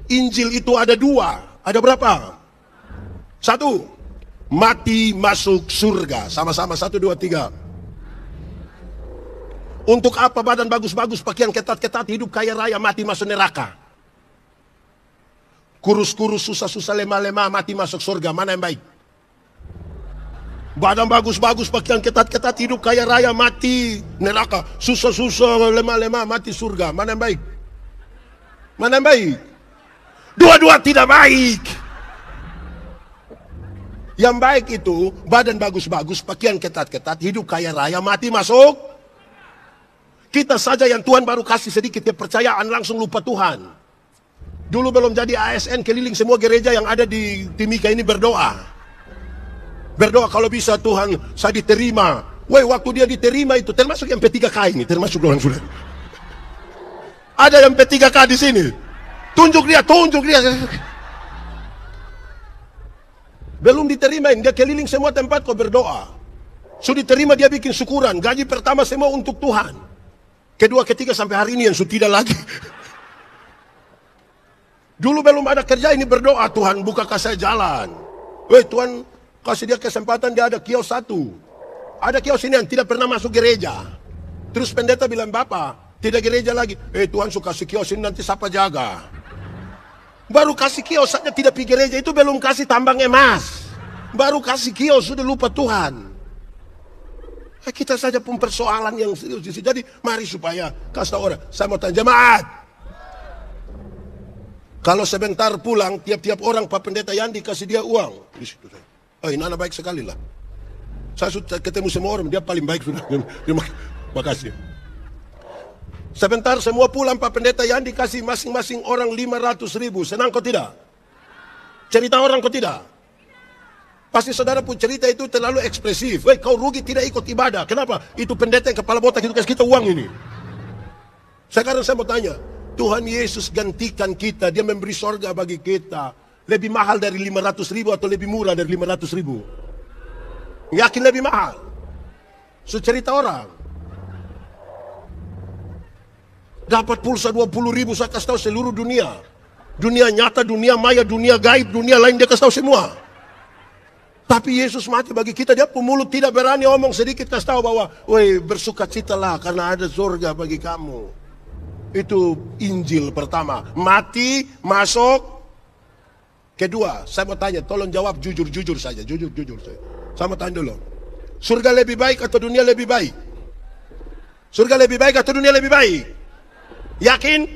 Injil itu ada dua. Ada berapa? Satu, mati masuk surga. Sama-sama, 1, 2, 3. Untuk apa badan bagus-bagus, pakaian ketat-ketat, hidup kaya raya, mati masuk neraka? Kurus-kurus, susah-susah, lemah-lemah, mati masuk surga. Mana yang baik? Badan bagus-bagus, pakaian ketat-ketat, hidup kaya raya, mati neraka. Susah-susah, lemah-lemah, mati surga. Mana yang baik? Mana yang baik? Dua-dua tidak baik. Yang baik itu badan bagus-bagus, pakaian ketat-ketat, hidup kaya raya, mati masuk. Kita saja yang Tuhan baru kasih sedikit kepercayaan langsung lupa Tuhan. Dulu belum jadi ASN, keliling semua gereja yang ada di Timika ini berdoa. Berdoa kalau bisa Tuhan saya diterima. Waktu dia diterima itu termasuk yang P3K ini, termasuk orang sudah. Ada yang P3K di sini. Tunjuk dia. Belum diterimain, dia keliling semua tempat kok berdoa. Sudah diterima dia bikin syukuran, gaji pertama semua untuk Tuhan. Kedua, ketiga sampai hari ini yang sudah tidak lagi. Dulu belum ada kerja ini berdoa, Tuhan bukakan saya jalan. Tuhan kasih dia kesempatan, dia ada kios satu. Ada kios ini yang tidak pernah masuk gereja. Terus pendeta bilang, Bapak, tidak gereja lagi. Tuhan suka kasih kios ini, nanti siapa jaga? Baru kasih kios saja tidak pergi gereja, itu belum kasih tambang emas. Baru kasih kios, sudah lupa Tuhan. Kita saja pun persoalan yang serius. Jadi mari supaya kasih tahu orang. Saya mau tanya jemaat. Kalau sebentar pulang, tiap-tiap orang Pak Pendeta Yandi kasih dia uang. Di situ saya. Ini anak baik sekali lah. Saya sudah ketemu semua orang, dia paling baik sudah. Terima kasih. Sebentar semua pulang Pak Pendeta Yandi kasih masing-masing orang 500.000. Senang kok tidak? Cerita orang kok tidak? Pasti saudara pun cerita itu terlalu ekspresif. Kau rugi tidak ikut ibadah. Kenapa? Itu pendeta yang kepala botak itu kasih kita uang ini. Sekarang saya mau tanya, Tuhan Yesus gantikan kita, dia memberi sorga bagi kita. Lebih mahal dari 500.000 atau lebih murah dari 500.000? Yakin lebih mahal? So cerita orang. Dapat pulsa 20.000, saya kasih tahu seluruh dunia. Dunia nyata, dunia maya, dunia gaib, dunia lain dia kasih tahu semua. Tapi Yesus mati bagi kita, dia pemulut tidak berani omong sedikit kasih tahu bahwa, bersukacitalah karena ada surga bagi kamu. Itu Injil pertama. Mati, masuk. Kedua, saya mau tanya, tolong jawab jujur-jujur saja, jujur-jujur saja. Saya mau tanya dulu. Surga lebih baik atau dunia lebih baik? Surga lebih baik atau dunia lebih baik? Yakin?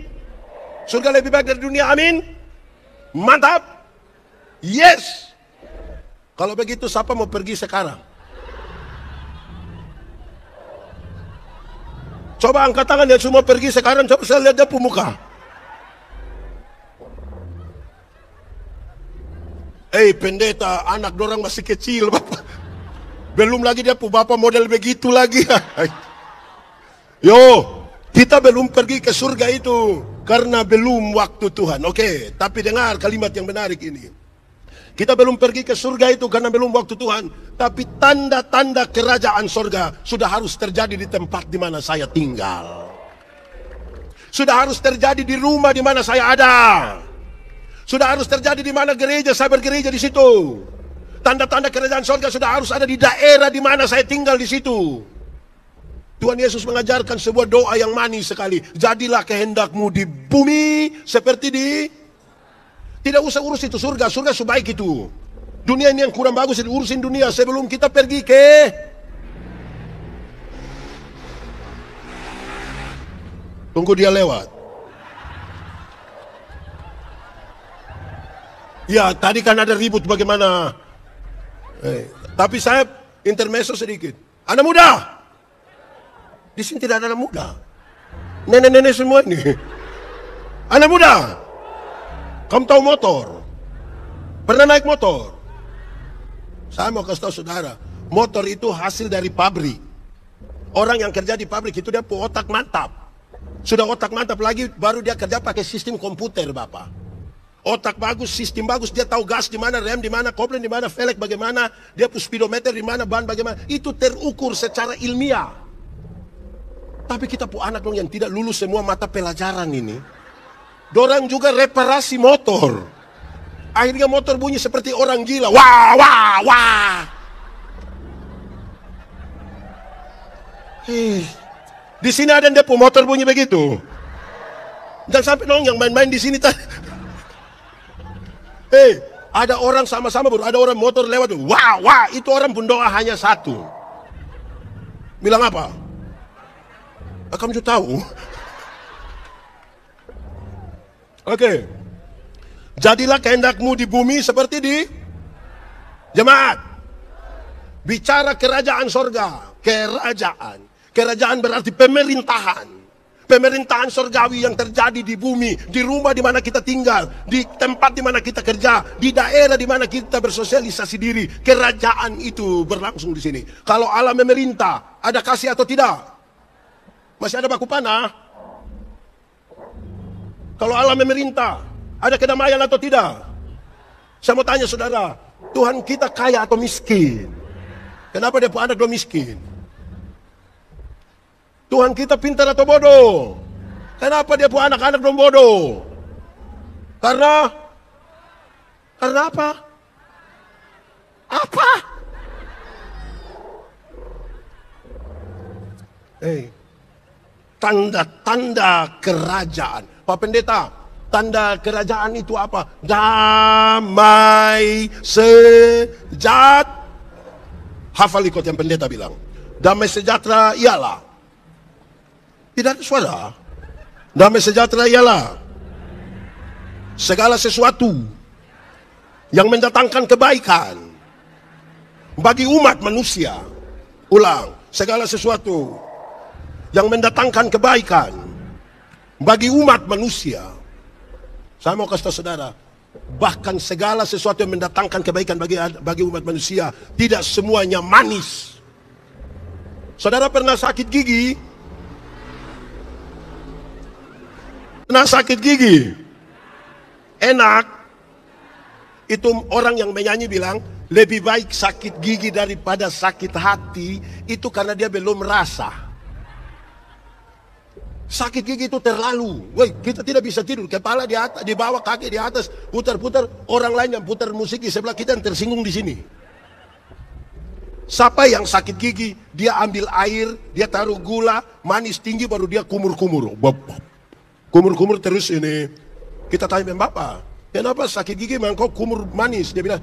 Surga lebih baik dari dunia, amin? Mantap? Yes! Kalau begitu, siapa mau pergi sekarang? Coba angkat tangan yang semua pergi sekarang, coba saya lihat dia muka. Pendeta, anak dorang masih kecil, Bapak. Belum lagi dia bapak model begitu lagi. Yo, kita belum pergi ke surga itu karena belum waktu Tuhan. Oke, tapi dengar kalimat yang menarik ini. Kita belum pergi ke surga itu karena belum waktu Tuhan, tapi tanda-tanda kerajaan surga sudah harus terjadi di tempat di mana saya tinggal. Sudah harus terjadi di rumah di mana saya ada. Sudah harus terjadi di mana gereja, saya bergereja di situ. Tanda-tanda kerajaan surga sudah harus ada di daerah di mana saya tinggal di situ. Tuhan Yesus mengajarkan sebuah doa yang manis sekali. Jadilah kehendakmu di bumi seperti di... Tidak usah urus itu surga, surga sebaik itu. Dunia ini yang kurang bagus, urusin dunia sebelum kita pergi ke... Tunggu dia lewat. Ya, tadi kan ada ribut bagaimana. Tapi saya intermezzo sedikit. Anak muda. Di sini tidak ada anak muda. Nenek-nenek semua ini. Anak muda. Kamu tahu motor? Pernah naik motor? Saya mau kasih tahu saudara, motor itu hasil dari pabrik. Orang yang kerja di pabrik itu dia otak mantap. Sudah otak mantap lagi, baru dia kerja pakai sistem komputer, Bapak. Otak bagus, sistem bagus, dia tahu gas di mana, rem di mana, kopling di mana, velg bagaimana, dia punya speedometer di mana, ban bagaimana. Itu terukur secara ilmiah. Tapi kita punya anak dong yang tidak lulus semua mata pelajaran ini. Dorang juga reparasi motor. Akhirnya motor bunyi seperti orang gila. Wah, wah, wah. Di sini ada yang dia punya motor bunyi begitu. Dan sampai dong yang main-main di sini tadi. Ada orang sama-sama baru ada orang motor lewat. Wah, wah, itu orang pun doa hanya satu. Bilang apa? Kamu juga tahu. Oke. Jadilah kehendakmu di bumi seperti di jemaat. Bicara kerajaan sorga. Kerajaan. Kerajaan berarti pemerintahan. Pemerintahan surgawi yang terjadi di bumi, di rumah di mana kita tinggal, di tempat di mana kita kerja, di daerah di mana kita bersosialisasi diri. Kerajaan itu berlangsung di sini. Kalau Allah memerintah, ada kasih atau tidak? Masih ada baku panah? Kalau Allah memerintah, ada kedamaian atau tidak? Saya mau tanya saudara, Tuhan kita kaya atau miskin? Kenapa dia punya anak lo miskin? Tuhan kita pintar atau bodoh? Kenapa dia punya anak-anak dong bodoh? Karena apa? Apa? Tanda-tanda kerajaan. Pak Pendeta, tanda kerajaan itu apa? Damai sejahtera. Hafal ikut yang pendeta bilang. Damai sejahtera ialah. Tidak ada suara. Damai sejahtera ialah segala sesuatu yang mendatangkan kebaikan bagi umat manusia. Ulang, segala sesuatu yang mendatangkan kebaikan bagi umat manusia. Saya mau kasih tahu saudara, bahkan segala sesuatu yang mendatangkan kebaikan bagi umat manusia tidak semuanya manis. Saudara pernah sakit gigi? Nah, sakit gigi enak. Itu orang yang menyanyi bilang lebih baik sakit gigi daripada sakit hati. Itu karena dia belum rasa. Sakit gigi itu terlalu. Kita tidak bisa tidur, kepala di atas, di bawah, kaki di atas, putar-putar. Orang lain yang putar musik di sebelah kita yang tersinggung di sini. Siapa yang sakit gigi, dia ambil air, dia taruh gula manis tinggi, baru dia kumur-kumur. Kumur-kumur terus ini. Kita tanya Bapak, Kenapa sakit gigi mangkok kumur manis? Dia bilang,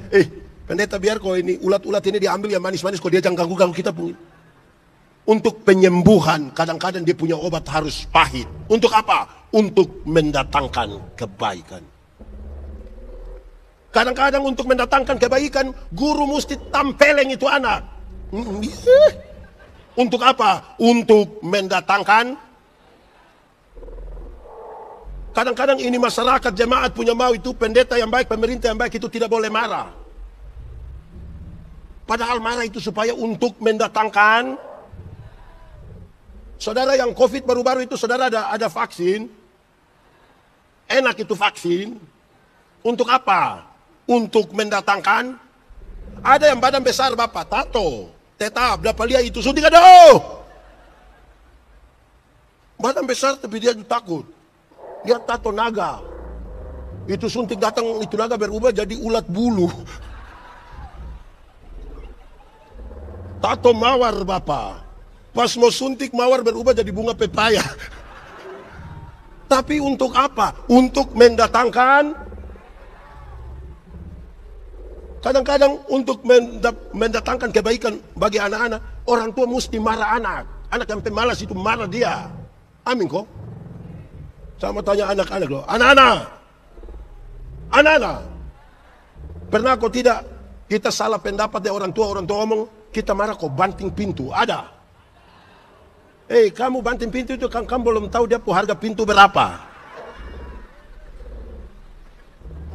pendeta biar kau ini ulat-ulat ini diambil yang manis-manis, kau dia jangan ganggu-ganggu kita pun. Untuk penyembuhan, kadang-kadang dia punya obat harus pahit. Untuk apa? Untuk mendatangkan kebaikan. Kadang-kadang untuk mendatangkan kebaikan, guru mesti tampeleng itu anak. Untuk apa? Untuk mendatangkan. Kadang-kadang ini masyarakat jemaat punya mau itu pendeta yang baik, pemerintah yang baik itu tidak boleh marah. Padahal marah itu supaya untuk mendatangkan. Saudara yang COVID baru-baru itu saudara ada vaksin. Enak itu vaksin. Untuk apa? Untuk mendatangkan. Ada yang badan besar bapak, tato, tetap, dapat lihat itu suntik ada. Badan besar tapi dia takut. Dia tato naga. Itu suntik datang, itu naga berubah jadi ulat bulu. Tato mawar bapak. Pas mau suntik mawar berubah jadi bunga pepaya. Tapi untuk apa? Untuk mendatangkan. Kadang-kadang untuk mendatangkan kebaikan bagi anak-anak, orang tua mesti marah anak. Anak yang pemalas itu marah dia. Amin kok. Saya mau tanya anak-anak loh. Anak-anak. Pernah kok tidak kita salah pendapat dari orang tua ngomong, kita marah kok banting pintu. Ada. Kamu banting pintu itu kan kamu belum tahu dia harga pintu berapa.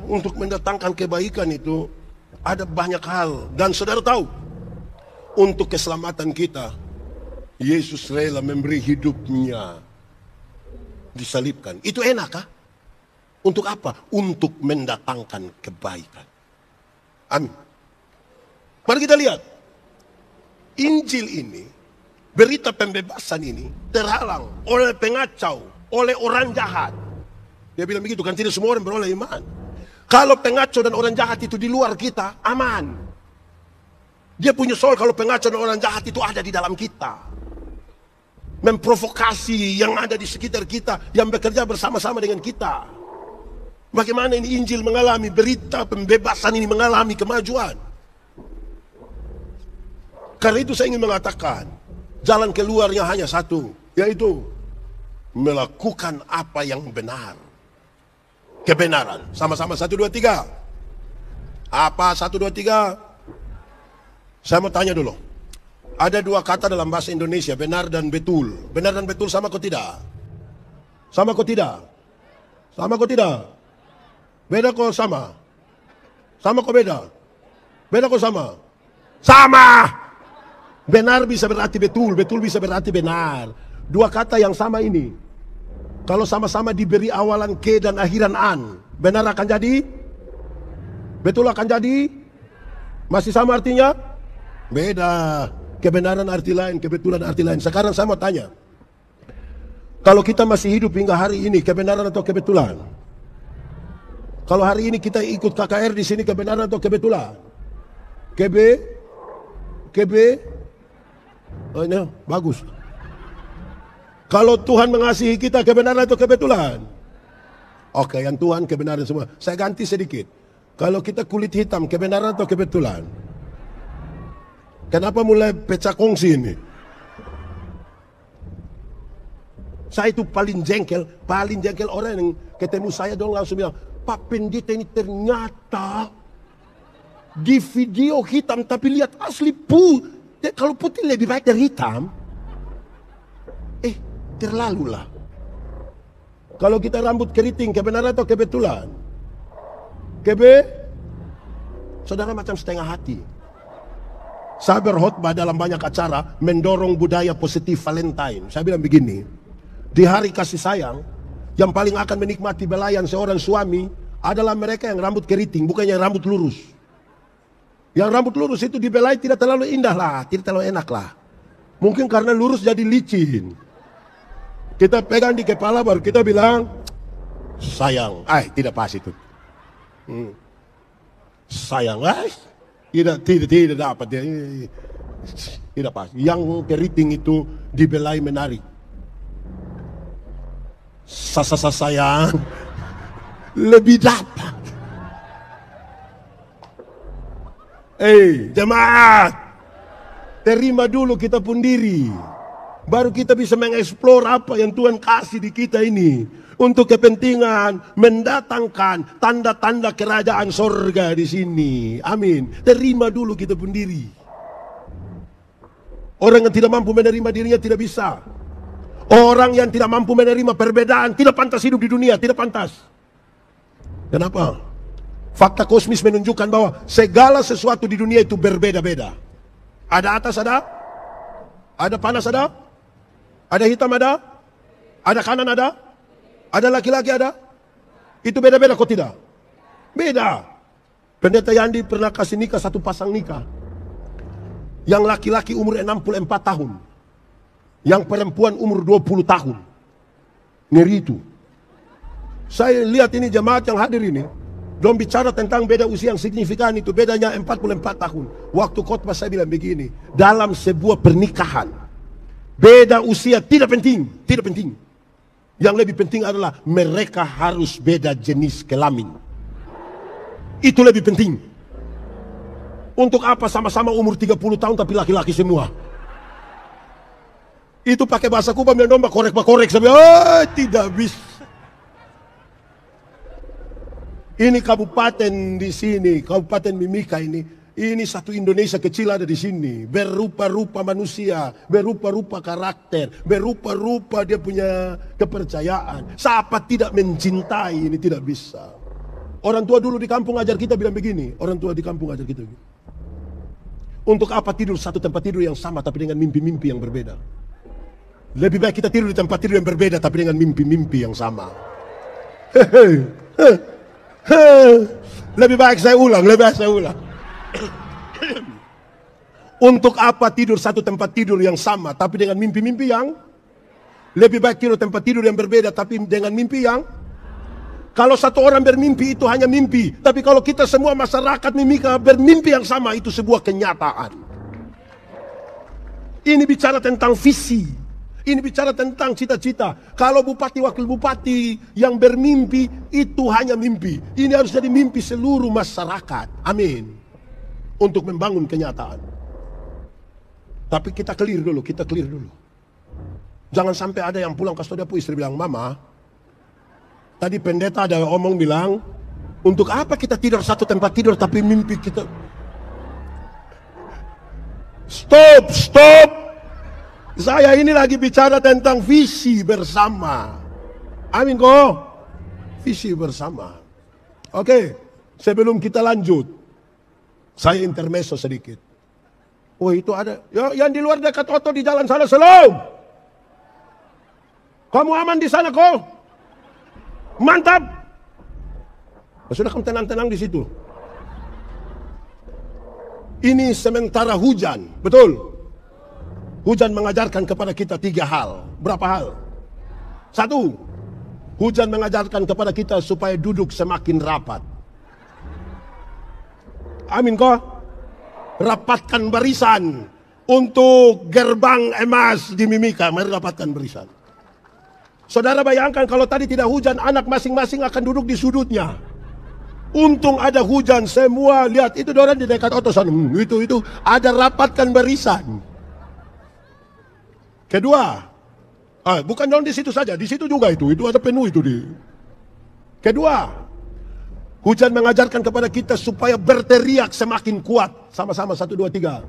Untuk mendatangkan kebaikan itu ada banyak hal. Dan saudara tahu, untuk keselamatan kita, Yesus rela memberi hidupnya. Disalibkan. Itu enak kah? Untuk apa? Untuk mendatangkan kebaikan. Amin. Mari kita lihat. Injil ini, berita pembebasan ini terhalang oleh pengacau, oleh orang jahat. Dia bilang begitu kan, tidak semua orang beroleh iman. Kalau pengacau dan orang jahat itu di luar kita, aman. Dia punya soal kalau pengacau dan orang jahat itu ada di dalam kita. Memprovokasi yang ada di sekitar kita, yang bekerja bersama-sama dengan kita. Bagaimana ini Injil mengalami, berita pembebasan ini mengalami kemajuan. Karena itu saya ingin mengatakan, jalan keluarnya hanya satu, yaitu melakukan apa yang benar. Kebenaran. Sama-sama 1, 2, 3. Apa 1, 2, 3? Saya mau tanya dulu. Ada dua kata dalam bahasa Indonesia, benar dan betul. Benar dan betul sama kok tidak? Sama kok tidak? Sama kok tidak? Beda kok sama? Sama kok beda? Beda kok sama? Sama! Benar bisa berarti betul, betul bisa berarti benar. Dua kata yang sama ini, kalau sama-sama diberi awalan ke dan akhiran an, benar akan jadi? Betul akan jadi? Masih sama artinya? Beda. Kebenaran arti lain, kebetulan arti lain. Sekarang saya mau tanya, kalau kita masih hidup hingga hari ini, kebenaran atau kebetulan? Kalau hari ini kita ikut KKR di sini, kebenaran atau kebetulan? Oh ini bagus. Kalau Tuhan mengasihi kita, kebenaran atau kebetulan? Oke, yang Tuhan kebenaran semua. Saya ganti sedikit. Kalau kita kulit hitam, kebenaran atau kebetulan? Kenapa mulai pecah kongsi ini? Saya itu paling jengkel orang yang ketemu saya dong langsung bilang, Pak Pendeta ini ternyata di video hitam tapi lihat asli putih. Kalau putih lebih baik dari hitam. Terlalu lah. Kalau kita rambut keriting, kebenaran atau kebetulan? Saudara macam setengah hati. Saya berkhotbah dalam banyak acara mendorong budaya positif Valentine. Saya bilang begini, di hari kasih sayang, yang paling akan menikmati belayan seorang suami adalah mereka yang rambut keriting, bukan yang rambut lurus. Yang rambut lurus itu dibelai tidak terlalu indah lah, tidak terlalu enak lah. Mungkin karena lurus jadi licin. Kita pegang di kepala baru kita bilang, sayang, tidak pas itu. Sayang, tidak dapat dia. Tidak pas. Yang keriting itu dibelai menarik. Sayang lebih dapat. Jemaat, terima dulu kita pun diri. Baru kita bisa mengeksplor apa yang Tuhan kasih di kita ini. Untuk kepentingan mendatangkan tanda-tanda kerajaan sorga di sini. Amin. Terima dulu kita pun diri. Orang yang tidak mampu menerima dirinya tidak bisa. Orang yang tidak mampu menerima perbedaan tidak pantas hidup di dunia, tidak pantas. Kenapa? Fakta kosmis menunjukkan bahwa segala sesuatu di dunia itu berbeda-beda. Ada atas ada? Ada panas ada? Ada hitam ada? Ada kanan ada? Ada laki-laki ada? Itu beda-beda kok tidak? Beda. Pendeta Yandi pernah kasih nikah satu pasang nikah. Yang laki-laki umur 64 tahun. Yang perempuan umur 20 tahun. Ngeri itu. Saya lihat ini jemaat yang hadir ini. Belum bicara tentang beda usia yang signifikan itu. Bedanya 44 tahun. Waktu khotbah saya bilang begini. Dalam sebuah pernikahan. Beda usia tidak penting. Tidak penting. Yang lebih penting adalah mereka harus beda jenis kelamin. Itu lebih penting. Untuk apa sama-sama umur 30 tahun tapi laki-laki semua? Itu pakai bahasa Kuba domba korek-korek sampai tidak bisa. Ini kabupaten di sini, Kabupaten Mimika ini satu Indonesia kecil ada di sini. Berupa-rupa manusia, berupa-rupa karakter, berupa-rupa dia punya kepercayaan. Siapa tidak mencintai ini tidak bisa. Orang tua dulu di kampung ajar kita bilang begini. Orang tua di kampung ajar kita begini. Untuk apa tidur satu tempat tidur yang sama tapi dengan mimpi-mimpi yang berbeda? Lebih baik kita tidur di tempat tidur yang berbeda tapi dengan mimpi-mimpi yang sama. Lebih baik saya ulang, Untuk apa tidur satu tempat tidur yang sama tapi dengan mimpi-mimpi yang lebih baik tidur tempat tidur yang berbeda tapi dengan mimpi yang. Kalau satu orang bermimpi itu hanya mimpi, tapi kalau kita semua masyarakat Mimika bermimpi yang sama itu sebuah kenyataan. Ini bicara tentang visi. Ini bicara tentang cita-cita. Kalau bupati wakil bupati yang bermimpi itu hanya mimpi. Ini harus jadi mimpi seluruh masyarakat. Amin. Untuk membangun kenyataan. Tapi kita clear dulu. Jangan sampai ada yang pulang ke saudara istri bilang, "Mama, tadi pendeta ada omong bilang, untuk apa kita tidur satu tempat tidur tapi mimpi kita." Stop. Saya ini lagi bicara tentang visi bersama. Amin kok. Visi bersama. Oke, sebelum kita lanjut, saya intermezzo sedikit. Oh itu ada, yang di luar dekat Oto di jalan sana, Salam. Kamu aman di sana kok? Mantap. Sudah kamu tenang-tenang di situ. Ini sementara hujan, betul? Hujan mengajarkan kepada kita 3 hal. Berapa hal? 1, hujan mengajarkan kepada kita supaya duduk semakin rapat. Amin kok? Rapatkan barisan untuk gerbang emas di Mimika. Mari rapatkan barisan. Saudara bayangkan kalau tadi tidak hujan, anak masing-masing akan duduk di sudutnya. Untung ada hujan, semua lihat itu orang di dekat Oto sana. Itu ada rapatkan barisan. Kedua, bukan di situ saja, di situ juga itu ada penuh itu di. Kedua, hujan mengajarkan kepada kita supaya berteriak semakin kuat. Sama-sama 1, 2, 3.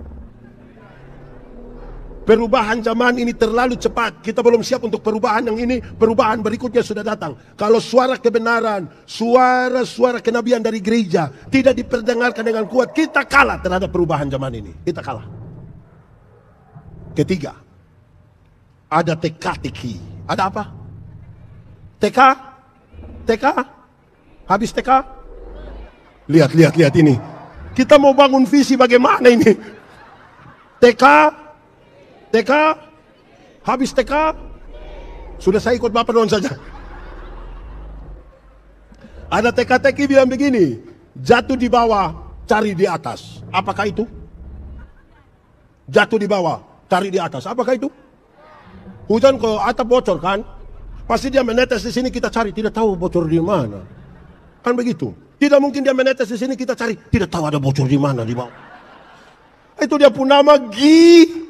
Perubahan zaman ini terlalu cepat. Kita belum siap untuk perubahan yang ini. Perubahan berikutnya sudah datang. Kalau suara kebenaran, suara-suara kenabian dari gereja tidak diperdengarkan dengan kuat, kita kalah terhadap perubahan zaman ini. Kita kalah. Ketiga, ada teka-teki. Ada apa? TK? Habis TK? Lihat ini. Kita mau bangun visi bagaimana ini? TK? Habis TK? Sudah saya ikut Bapak doang saja. Ada teka-teki bilang begini, jatuh di bawah, cari di atas. Apakah itu? Jatuh di bawah, cari di atas. Apakah itu? Hujan ke atap bocor kan? Pasti dia menetes di sini, kita cari, tidak tahu bocor di mana. Kan begitu. Tidak mungkin dia menetes di sini, kita cari, tidak tahu ada bocor di mana di bawah. Itu dia pun nama Gi.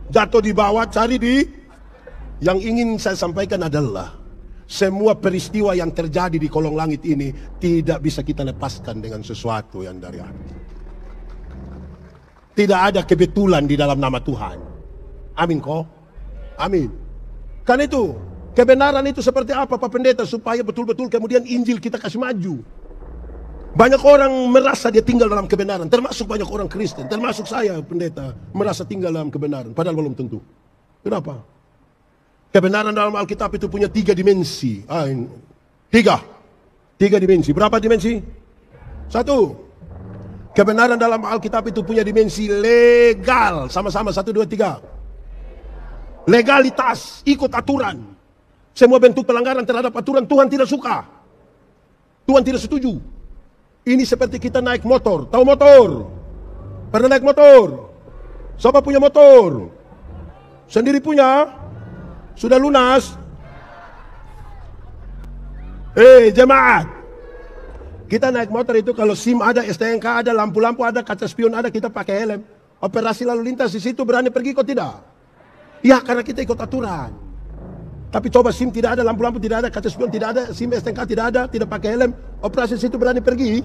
Jatuh di bawah, cari di. Yang ingin saya sampaikan adalah semua peristiwa yang terjadi di kolong langit ini tidak bisa kita lepaskan dengan sesuatu yang dari hati. Tidak ada kebetulan di dalam nama Tuhan. Amin kok? Amin. Karena itu, kebenaran itu seperti apa Pak Pendeta supaya betul-betul kemudian Injil kita kasih maju. Banyak orang merasa dia tinggal dalam kebenaran, termasuk banyak orang Kristen, termasuk saya pendeta merasa tinggal dalam kebenaran, padahal belum tentu. Kenapa? Kebenaran dalam Alkitab itu punya 3 dimensi. Tiga dimensi. Berapa dimensi? 1. Kebenaran dalam Alkitab itu punya dimensi legal. Sama-sama 1, 2, 3. Legalitas, ikut aturan. Semua bentuk pelanggaran terhadap aturan Tuhan tidak suka. Tuhan tidak setuju. Ini seperti kita naik motor. Tahu motor? Pernah naik motor? Siapa punya motor? Sendiri punya? Sudah lunas? Jemaat. Kita naik motor itu kalau SIM ada, STNK ada, lampu-lampu ada, kaca spion ada, kita pakai helm. Operasi lalu lintas di situ berani pergi kok tidak? Ya karena kita ikut aturan. Tapi coba SIM tidak ada, lampu-lampu tidak ada, kaca spion tidak ada, SIM STNK tidak ada, tidak pakai helm, operasi situ berani pergi?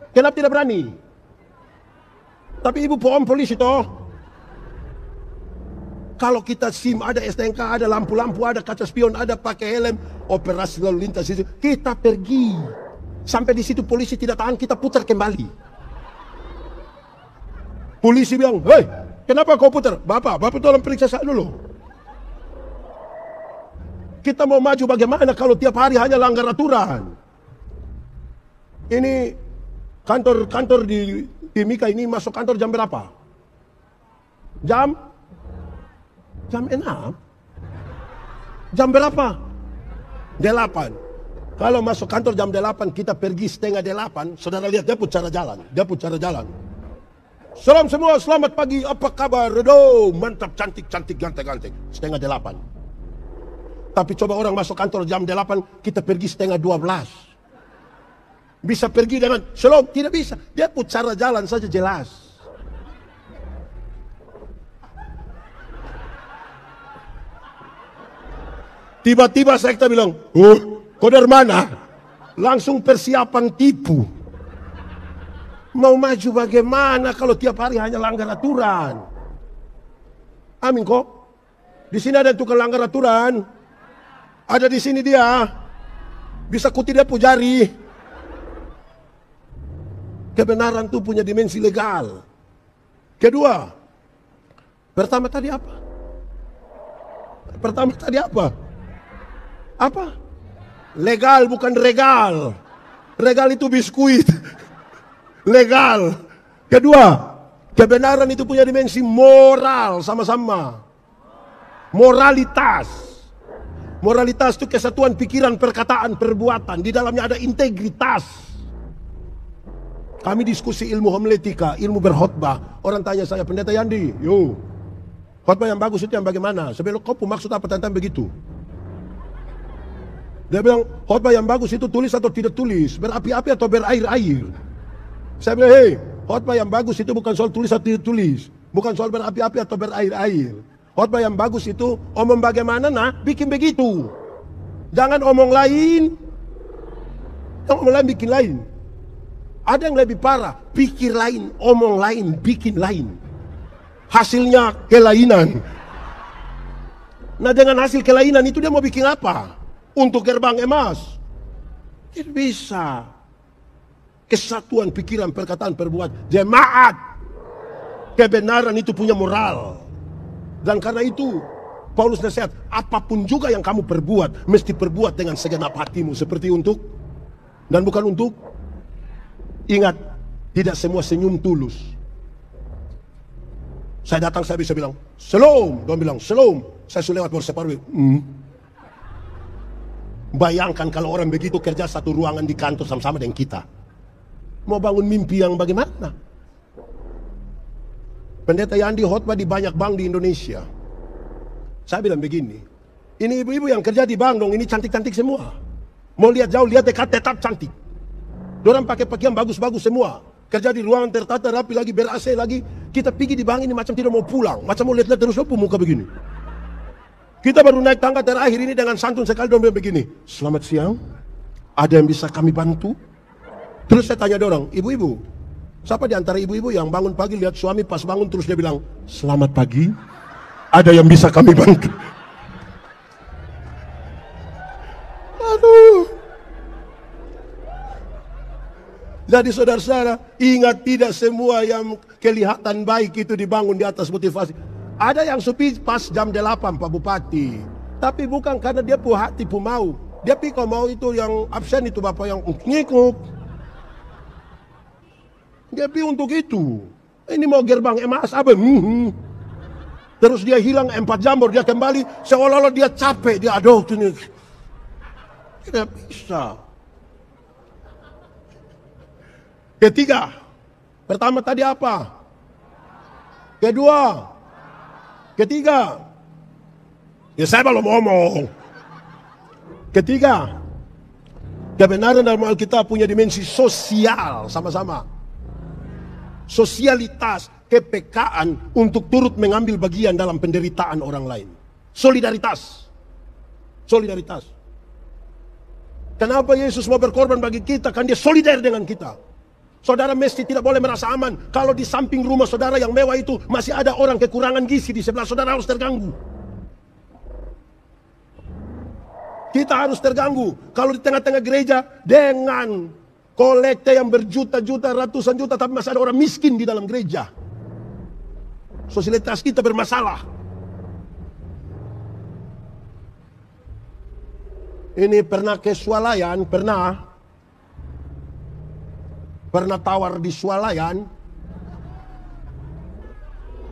Kenapa tidak berani? Tapi ibu pohon polisi toh. Kalau kita SIM ada, STNK ada, lampu-lampu ada, kaca spion ada, pakai helm, operasi lalu lintas itu, kita pergi. Sampai di situ polisi tidak tahan, kita putar kembali. Polisi bilang, "Hei, kenapa kau putar?" Bapak tolong periksa saya dulu. Kita mau maju bagaimana kalau tiap hari hanya langgar aturan? Ini kantor di Mika ini masuk kantor jam berapa? Jam 6. Jam berapa? 8. Kalau masuk kantor jam 8, kita pergi setengah 8. Saudara lihat dia pun cara jalan. Salam semua, selamat pagi, apa kabar? Mantap, cantik, ganteng. Setengah 8. Tapi coba orang masuk kantor jam 8, kita pergi setengah 12. Bisa pergi dengan shalom? Tidak bisa. Dia pun cara jalan saja jelas. Tiba-tiba sekta bilang, kau dari mana? Langsung persiapan tipu. Mau maju bagaimana kalau tiap hari hanya langgar aturan? Amin kok? Di sini ada tukang langgar aturan. Ada di sini dia. Bisa kuti dia pujari. Kebenaran itu punya dimensi legal. Kedua, pertama tadi apa? Apa? Legal bukan regal. Regal itu biskuit. Legal. Kedua, kebenaran itu punya dimensi moral sama-sama. Moralitas. Moralitas itu kesatuan pikiran, perkataan, perbuatan. Di dalamnya ada integritas. Kami diskusi ilmu homiletika, ilmu berkhotbah. Orang tanya saya, Pendeta Yandi, khotbah yang bagus itu yang bagaimana? Saya bilang, kau maksud apa tentang begitu? Dia bilang, khotbah yang bagus itu tulis atau tidak tulis? Berapi-api atau berair-air? Saya bilang, khotbah yang bagus itu bukan soal tulis atau tidak tulis. Bukan soal berapi-api atau berair-air. Khotbah yang bagus itu omong bagaimana, bikin begitu. Jangan omong lain, bikin lain. Ada yang lebih parah, pikir lain, omong lain, bikin lain. Hasilnya kelainan. Nah dengan hasil kelainan itu dia mau bikin apa? Untuk gerbang emas? Tidak bisa. Kesatuan pikiran, perkataan, perbuatan. Jemaat. Kebenaran itu punya moral. Dan karena itu Paulus nasihat, apapun juga yang kamu perbuat, mesti perbuat dengan segenap hatimu. Seperti untuk, dan bukan untuk. Ingat, tidak semua senyum tulus. Saya datang, saya bisa bilang, "Shalom." Dia bilang, "Shalom." Saya sudah lewat baru separuh. Bayangkan kalau orang begitu kerja satu ruangan di kantor sama-sama dengan kita. Mau bangun mimpi yang bagaimana? Pendeta Yandi khotbah di banyak bank di Indonesia. Saya bilang begini, ini ibu-ibu yang kerja di bank dong, ini cantik-cantik semua. Mau lihat jauh, lihat dekat, tetap cantik. Dorang pakai pakaian bagus-bagus semua. Kerja di ruangan tertata rapi lagi, ber-AC lagi. Kita pergi di bank ini macam tidak mau pulang. Macam mau lihat-lihat terus apa muka begini. Kita baru naik tangga terakhir ini dengan santun sekali dong begini. Selamat siang. Ada yang bisa kami bantu? Terus saya tanya orang, ibu-ibu. Siapa di antara ibu-ibu yang bangun pagi lihat suami pas bangun terus dia bilang, selamat pagi. Ada yang bisa kami bantu? Aduh. Jadi saudara-saudara, ingat tidak semua yang kelihatan baik itu dibangun di atas motivasi. Ada yang sepi pas jam 8 Pak Bupati. Tapi bukan karena dia pu hati pu mau. Dia pikir mau itu yang absen itu Bapak yang ngikuk. Dia pikir untuk itu. Ini mau gerbang emas apa? Terus dia hilang 4 jam baru dia kembali. Seolah-olah dia capek. Dia aduh ini. Tidak bisa. Ketiga, pertama tadi apa? Kedua, ketiga. Ya saya belum ngomong. Ketiga, kebenaran dalam Alkitab punya dimensi sosial sama-sama. Sosialitas, kepekaan untuk turut mengambil bagian dalam penderitaan orang lain. Solidaritas. Solidaritas. Kenapa Yesus mau berkorban bagi kita? Kan dia solidar dengan kita. Saudara mesti tidak boleh merasa aman kalau di samping rumah saudara yang mewah itu masih ada orang kekurangan gizi di sebelah saudara, harus terganggu. Kita harus terganggu kalau di tengah-tengah gereja dengan kolekte yang berjuta-juta, ratusan juta, tapi masih ada orang miskin di dalam gereja. Sosialitas kita bermasalah. Ini pernah ke swalayan, pernah tawar di swalayan?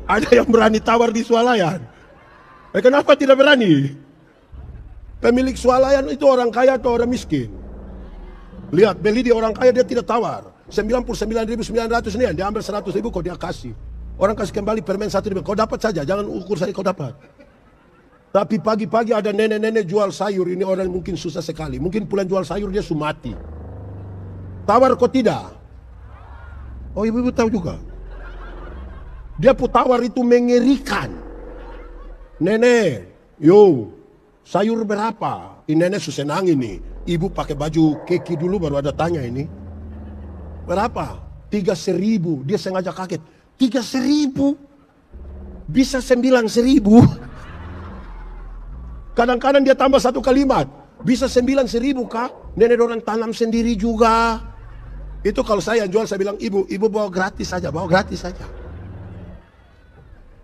Ada yang berani tawar di swalayan? Kenapa tidak berani? Pemilik swalayan itu orang kaya atau orang miskin? Lihat, beli di orang kaya dia tidak tawar. 99.900 ini dia ambil 100.000 kau dia kasih. Orang kasih kembali permen 1.000. Kau dapat saja, jangan ukur saya kau dapat. Tapi pagi-pagi ada nenek-nenek jual sayur. Ini orang mungkin susah sekali. Mungkin pulang jual sayur dia sumati. Tawar kau tidak? Oh ibu-ibu tahu juga. Dia tawar itu mengerikan. Nenek, yo, sayur berapa? Ini nenek senang ini. Ibu pakai baju keki dulu baru ada tanya ini. Berapa? 3.000. Dia sengaja kaget. 3.000? Bisa 9.000? Kadang-kadang dia tambah satu kalimat. Bisa 9.000 kak? Nenek orang tanam sendiri juga. Itu kalau saya jual, saya bilang, ibu bawa gratis saja, bawa gratis saja.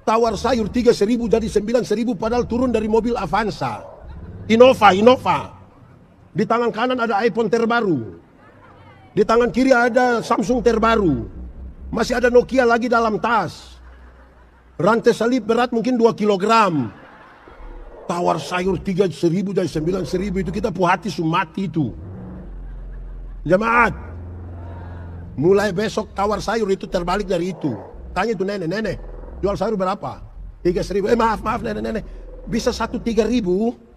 Tawar sayur 3.000 jadi 9.000 padahal turun dari mobil Avanza. Innova. Di tangan kanan ada iPhone terbaru. Di tangan kiri ada Samsung terbaru. Masih ada Nokia lagi dalam tas. Rantai salib berat mungkin 2 kilogram. Tawar sayur 3.000 dan 9.000 itu kita puhati sumati itu. Jemaat, mulai besok tawar sayur itu terbalik dari itu. Tanya itu nenek, jual sayur berapa? 3.000. Maaf nenek, bisa 3.000?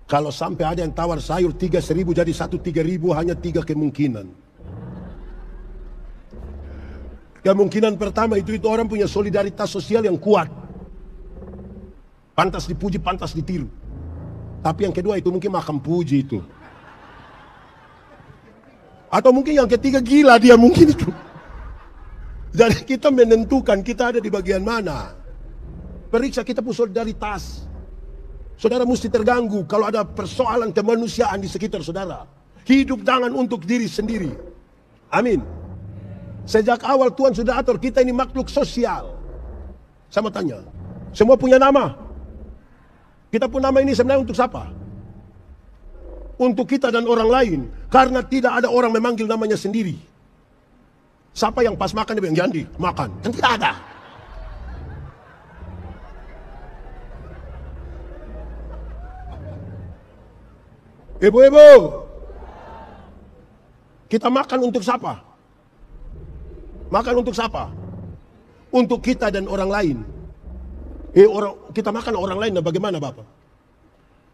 Kalau sampai ada yang tawar sayur 3.000 jadi 3.000 hanya 3 kemungkinan. Kemungkinan pertama itu orang punya solidaritas sosial yang kuat. Pantas dipuji, pantas ditiru. Tapi yang kedua itu mungkin makan puji itu. Atau mungkin yang ketiga gila dia mungkin itu. Jadi kita menentukan kita ada di bagian mana. Periksa kita punya solidaritas. Saudara mesti terganggu kalau ada persoalan kemanusiaan di sekitar saudara. Hidup jangan untuk diri sendiri. Amin. Sejak awal Tuhan sudah atur kita ini makhluk sosial. Sama tanya, semua punya nama. Kita pun nama ini sebenarnya untuk siapa? Untuk kita dan orang lain. Karena tidak ada orang memanggil namanya sendiri. Siapa yang pas makan dia bilang, Yandi, makan. Kan tidak ada. Ibu-ibu, kita makan untuk siapa? Makan untuk siapa? Untuk kita dan orang lain. Kita makan orang lain, dan bagaimana Bapak?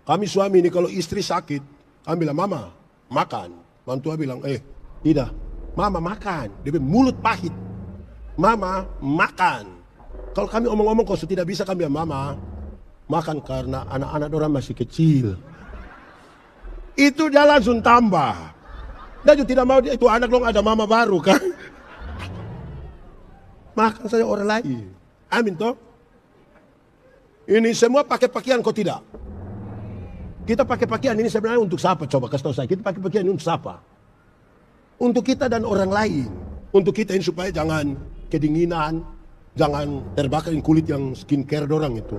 Kami suami ini kalau istri sakit, kami bilang, Mama, makan. Mantua bilang, tidak. Mama makan. Dia bilang mulut pahit. Mama makan. Kalau kami omong-omong kau tidak bisa kami bilang mama makan karena anak-anak orang masih kecil. Itu dia langsung tambah. Dia juga tidak mau itu anak dong ada mama baru kan. Makan saja orang lain. Amin toh. Ini semua pakai pakaian kau tidak. Kita pakai pakaian ini sebenarnya untuk siapa? Coba kasih tahu saya. Kita pakai pakaian ini untuk siapa? Untuk kita dan orang lain. Untuk kita ini supaya jangan kedinginan, jangan terbakar kulit yang skincare dorang itu.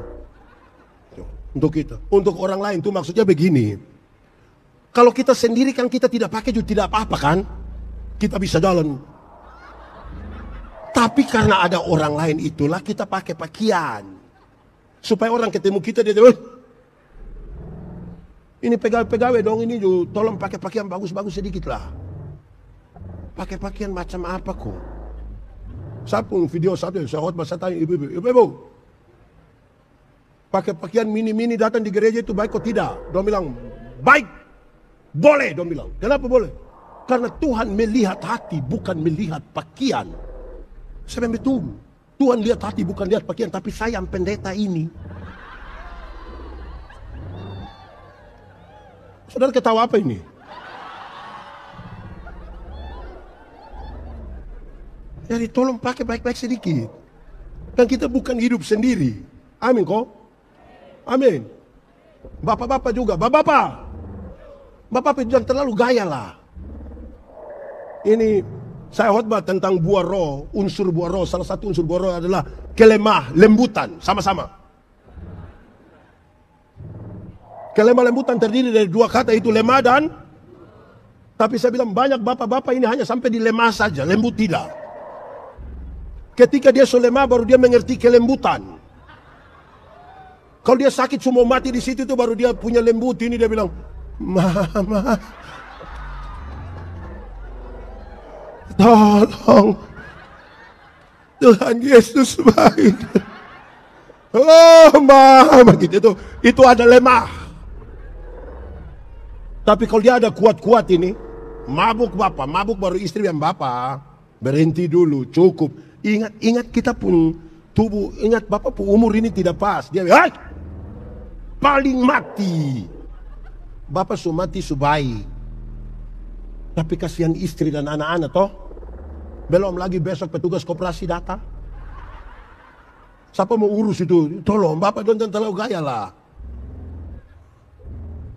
Untuk kita. Untuk orang lain itu maksudnya begini. Kalau kita sendiri kan kita tidak pakai juga tidak apa-apa kan? Kita bisa jalan. Tapi karena ada orang lain itulah kita pakai pakaian. Supaya orang ketemu kita dia ini pegawai-pegawai dong ini juga tolong pakai pakaian bagus-bagus sedikit lah. Pakai pakaian macam apa kok? Saya pun video satu saya khotbah saya tanya ibu-ibu. Pakai pakaian mini-mini datang di gereja itu baik kok tidak? Dia bilang baik. Boleh, dong bilang. Kenapa boleh? Karena Tuhan melihat hati, bukan melihat pakaian. Saya bilang betul. Tuhan lihat hati, bukan lihat pakaian. Tapi saya yang pendeta ini. Saudara ketawa apa ini? Jadi tolong pakai baik-baik sedikit. Dan kita bukan hidup sendiri. Amin kok? Amin. Bapak-bapak juga. Bapak-bapak. Bapak jangan terlalu gaya lah. Ini saya khotbah tentang buah roh, unsur buah roh. Salah satu unsur buah roh adalah kelemah, lembutan, sama-sama. Kelemah lembutan terdiri dari dua kata itu lemah dan. Tapi saya bilang banyak bapak-bapak ini hanya sampai di lemah saja, lembut tidak. Ketika dia so lemah baru dia mengerti kelembutan. Kalau dia sakit semua mati di situ itu baru dia punya lembut ini dia bilang. Mama, tolong, Tuhan Yesus baik. Oh, mama, gitu itu ada lemah. Tapi kalau dia ada kuat-kuat ini, mabuk bapak, mabuk baru istri yang bapak berhenti dulu, cukup. Ingat kita pun tubuh, ingat bapak pun umur ini tidak pas. Dia, paling mati. Bapak su mati su bayi. Tapi kasihan istri dan anak-anak toh. Belum lagi besok petugas koperasi datang. Siapa mau urus itu? Tolong bapak jangan terlalu gaya lah.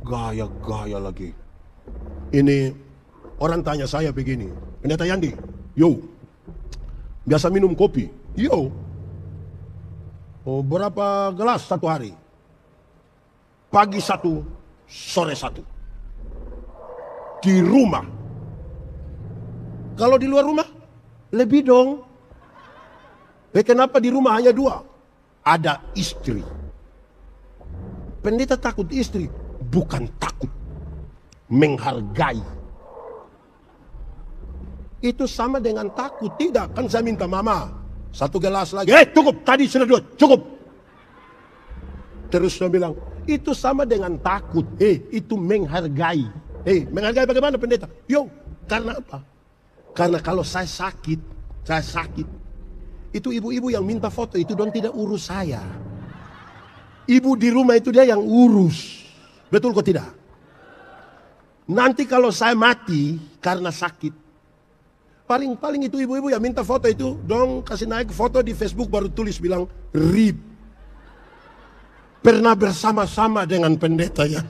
Gaya-gaya lagi. Ini orang tanya saya begini. Pendeta Yandi, yo. Biasa minum kopi? Yo. Oh, berapa gelas satu hari? Pagi satu, sore satu. Di rumah. Kalau di luar rumah, lebih dong. Kenapa di rumah hanya dua? Ada istri. Pendeta takut istri. Bukan takut. Menghargai. Itu sama dengan takut. Tidak, kan saya minta mama. Satu gelas lagi. Cukup, tadi sudah dua, cukup. Terus saya bilang, itu sama dengan takut. Itu menghargai. Menghargai bagaimana pendeta? Yo, karena apa? Karena kalau saya sakit. Itu ibu-ibu yang minta foto itu dong tidak urus saya. Ibu di rumah itu dia yang urus. Betul kok tidak? Nanti kalau saya mati karena sakit. Paling itu ibu-ibu yang minta foto itu dong kasih naik foto di Facebook baru tulis bilang RIP. Pernah bersama-sama dengan pendeta ya.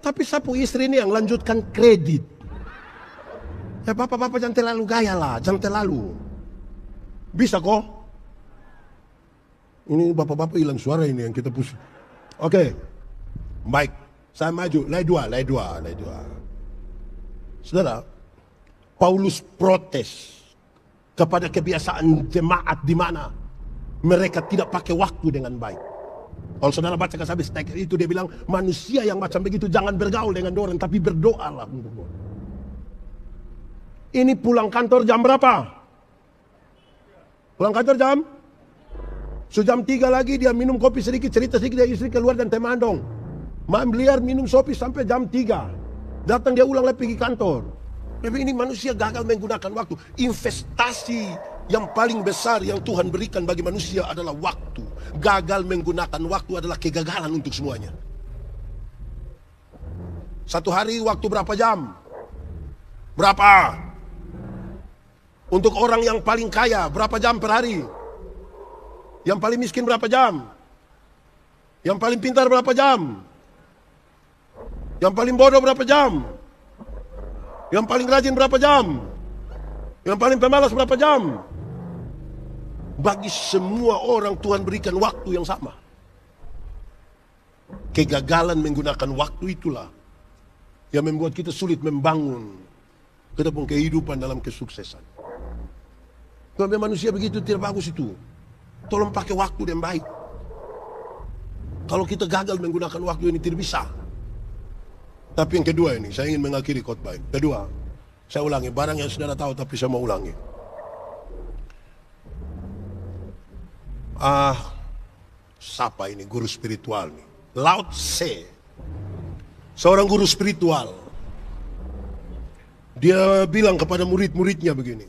Tapi sapu istri ini yang lanjutkan kredit. Ya bapak-bapak jangan terlalu gaya lah, jangan terlalu. Bisa kok? Ini bapak-bapak hilang suara ini yang kita pusing. Oke, baik. Saya maju, lay dua. Saudara, Paulus protes kepada kebiasaan jemaat di mana mereka tidak pakai waktu dengan baik. Kalau saudara baca habis teks itu dia bilang manusia yang macam begitu jangan bergaul dengan orang tapi berdoalah untuk orang. Ini pulang kantor jam berapa? Pulang kantor jam? Jam 3 lagi dia minum kopi sedikit, cerita sedikit dia istri keluar dan teman dong. Mak beliau minum kopi sampai jam 3. Datang dia ulang lagi pergi kantor. Tapi ini manusia gagal menggunakan waktu. Investasi yang paling besar yang Tuhan berikan bagi manusia adalah waktu. Gagal menggunakan waktu adalah kegagalan untuk semuanya. Satu hari waktu berapa jam? Berapa? Untuk orang yang paling kaya berapa jam per hari? Yang paling miskin berapa jam? Yang paling pintar berapa jam? Yang paling bodoh berapa jam? Yang paling rajin berapa jam? Yang paling pemalas berapa jam? Bagi semua orang Tuhan berikan waktu yang sama. Kegagalan menggunakan waktu itulah yang membuat kita sulit membangun kehidupan dalam kesuksesan. Kalau manusia begitu tidak bagus itu. Tolong pakai waktu yang baik. Kalau kita gagal menggunakan waktu ini tidak bisa. Tapi yang kedua ini, saya ingin mengakhiri khotbah ini. Kedua, saya ulangi, barang yang saudara tahu tapi saya mau ulangi. Siapa ini guru spiritual nih? Lao Tse. Seorang guru spiritual. Dia bilang kepada murid-muridnya begini.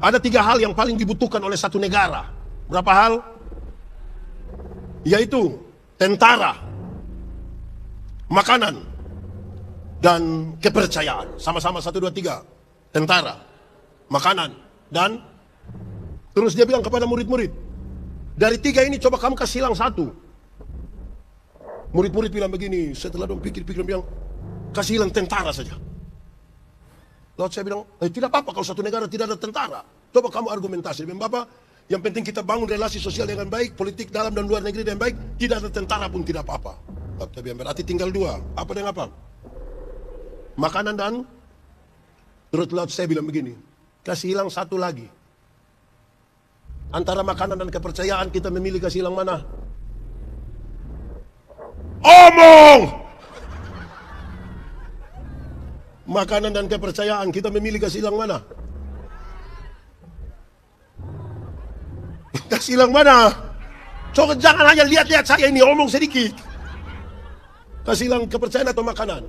Ada 3 hal yang paling dibutuhkan oleh satu negara. Berapa hal? Yaitu tentara, makanan, dan kepercayaan. Sama-sama 1, 2, 3. Tentara, makanan, dan terus dia bilang kepada murid-murid, dari 3 ini coba kamu kasih hilang 1. Murid-murid bilang begini, setelah dong pikir-pikir bilang, kasih hilang tentara saja. Lalu saya bilang, tidak apa-apa kalau satu negara tidak ada tentara. Coba kamu argumentasi. Bapak, yang penting kita bangun relasi sosial dengan baik, politik dalam dan luar negeri dengan baik, tidak ada tentara pun tidak apa-apa. Tapi berarti tinggal 2. Apa dengan apa? Makanan dan terus lalu saya bilang begini, kasih hilang 1 lagi. Antara makanan dan kepercayaan kita memilih kasih hilang mana? Omong! Makanan dan kepercayaan kita memilih kasih hilang mana? Kasih hilang mana? Coba jangan hanya lihat-lihat saya ini, omong sedikit. Kasih hilang kepercayaan atau makanan?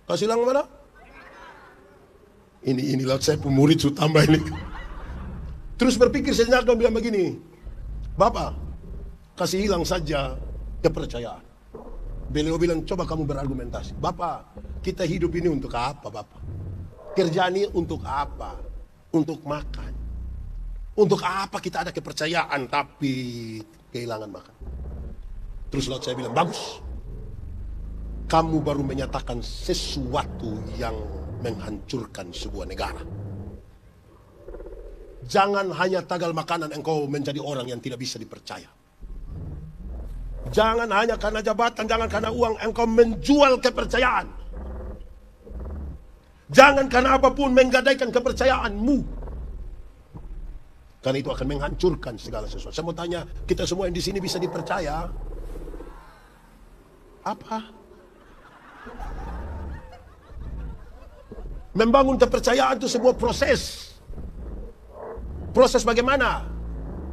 Kasih hilang mana? Inilah saya pemurid sudah tambah ini. Terus berpikir sejenak dan bilang begini, Bapak, kasih hilang saja kepercayaan. Beliau bilang, coba kamu berargumentasi. Bapak, kita hidup ini untuk apa, Bapak? Kerjaan ini untuk apa? Untuk makan. Untuk apa kita ada kepercayaan tapi kehilangan makan? Terus lalu saya bilang, bagus. Kamu baru menyatakan sesuatu yang menghancurkan sebuah negara. Jangan hanya tagal makanan engkau menjadi orang yang tidak bisa dipercaya. Jangan hanya karena jabatan, jangan karena uang engkau menjual kepercayaan. Jangan karena apapun menggadaikan kepercayaanmu. Karena itu akan menghancurkan segala sesuatu. Saya mau tanya, kita semua yang di sini bisa dipercaya? Apa? Membangun kepercayaan itu sebuah proses. Proses bagaimana?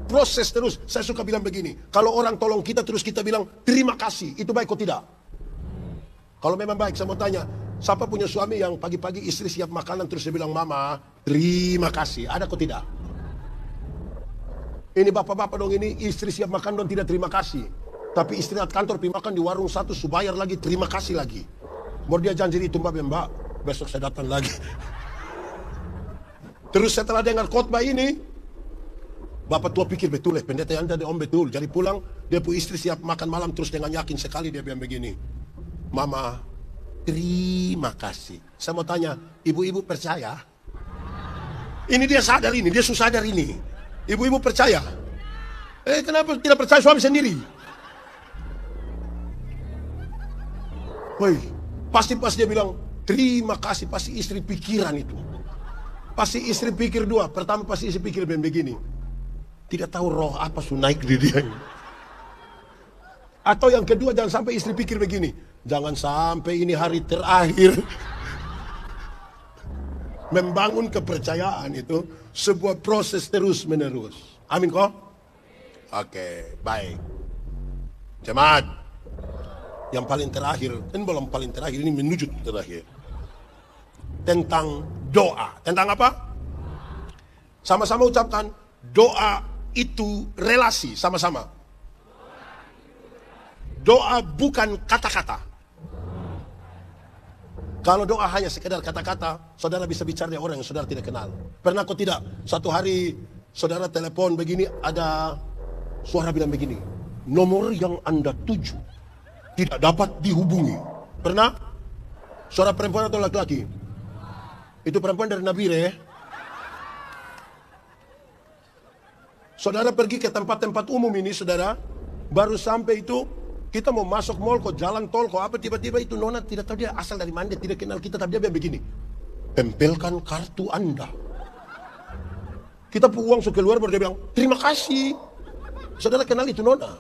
Proses terus. Saya suka bilang begini, kalau orang tolong kita terus kita bilang terima kasih, itu baik atau tidak? Kalau memang baik, saya mau tanya, siapa punya suami yang pagi-pagi istri siap makanan terus dia bilang, Mama, terima kasih, ada atau tidak? Ini bapak-bapak dong, ini istri siap makan dong tidak terima kasih. Tapi istri kantor pergi makan di warung satu, subayar lagi, terima kasih lagi. Mau dia janji itu Mbak, besok saya datang lagi. Terus setelah dengar khotbah ini, Bapak tua pikir betul pendeta yang tadi om betul. Jadi pulang, dia pun istri siap makan malam terus dengan yakin sekali dia bilang begini, Mama, terima kasih. Saya mau tanya, ibu-ibu percaya? Ini dia sadar ini, dia susah sadar ini. Ibu-ibu percaya? Kenapa tidak percaya suami sendiri? Woi, pasti pas dia bilang terima kasih, pasti istri pikiran itu. Pasti istri pikir 2. Pertama pasti istri pikir begini. Tidak tahu roh apa naik di dia ini. Atau yang kedua, jangan sampai istri pikir begini, jangan sampai ini hari terakhir. Membangun kepercayaan itu sebuah proses terus menerus. Amin kok? Oke, baik. Jemaat, yang paling terakhir, ini belum paling terakhir, ini menuju terakhir. Tentang doa. Tentang apa? Sama-sama ucapkan, doa itu relasi, sama-sama. Doa bukan kata-kata. Kalau doa hanya sekedar kata-kata, saudara bisa bicara dengan orang yang saudara tidak kenal. Pernah kok tidak? Satu hari saudara telepon begini, ada suara bilang begini, nomor yang Anda tuju tidak dapat dihubungi. Pernah? Suara perempuan atau laki-laki? Itu perempuan dari Nabire. Saudara pergi ke tempat-tempat umum ini, saudara, baru sampai itu, kita mau masuk mall, kok jalan tol, kok apa, tiba-tiba itu nona tidak tahu dia asal dari mana, dia tidak kenal kita, tapi dia bilang begini, tempelkan kartu Anda. Kita uang suka keluar, baru dia bilang, terima kasih. Saudara kenal itu nona.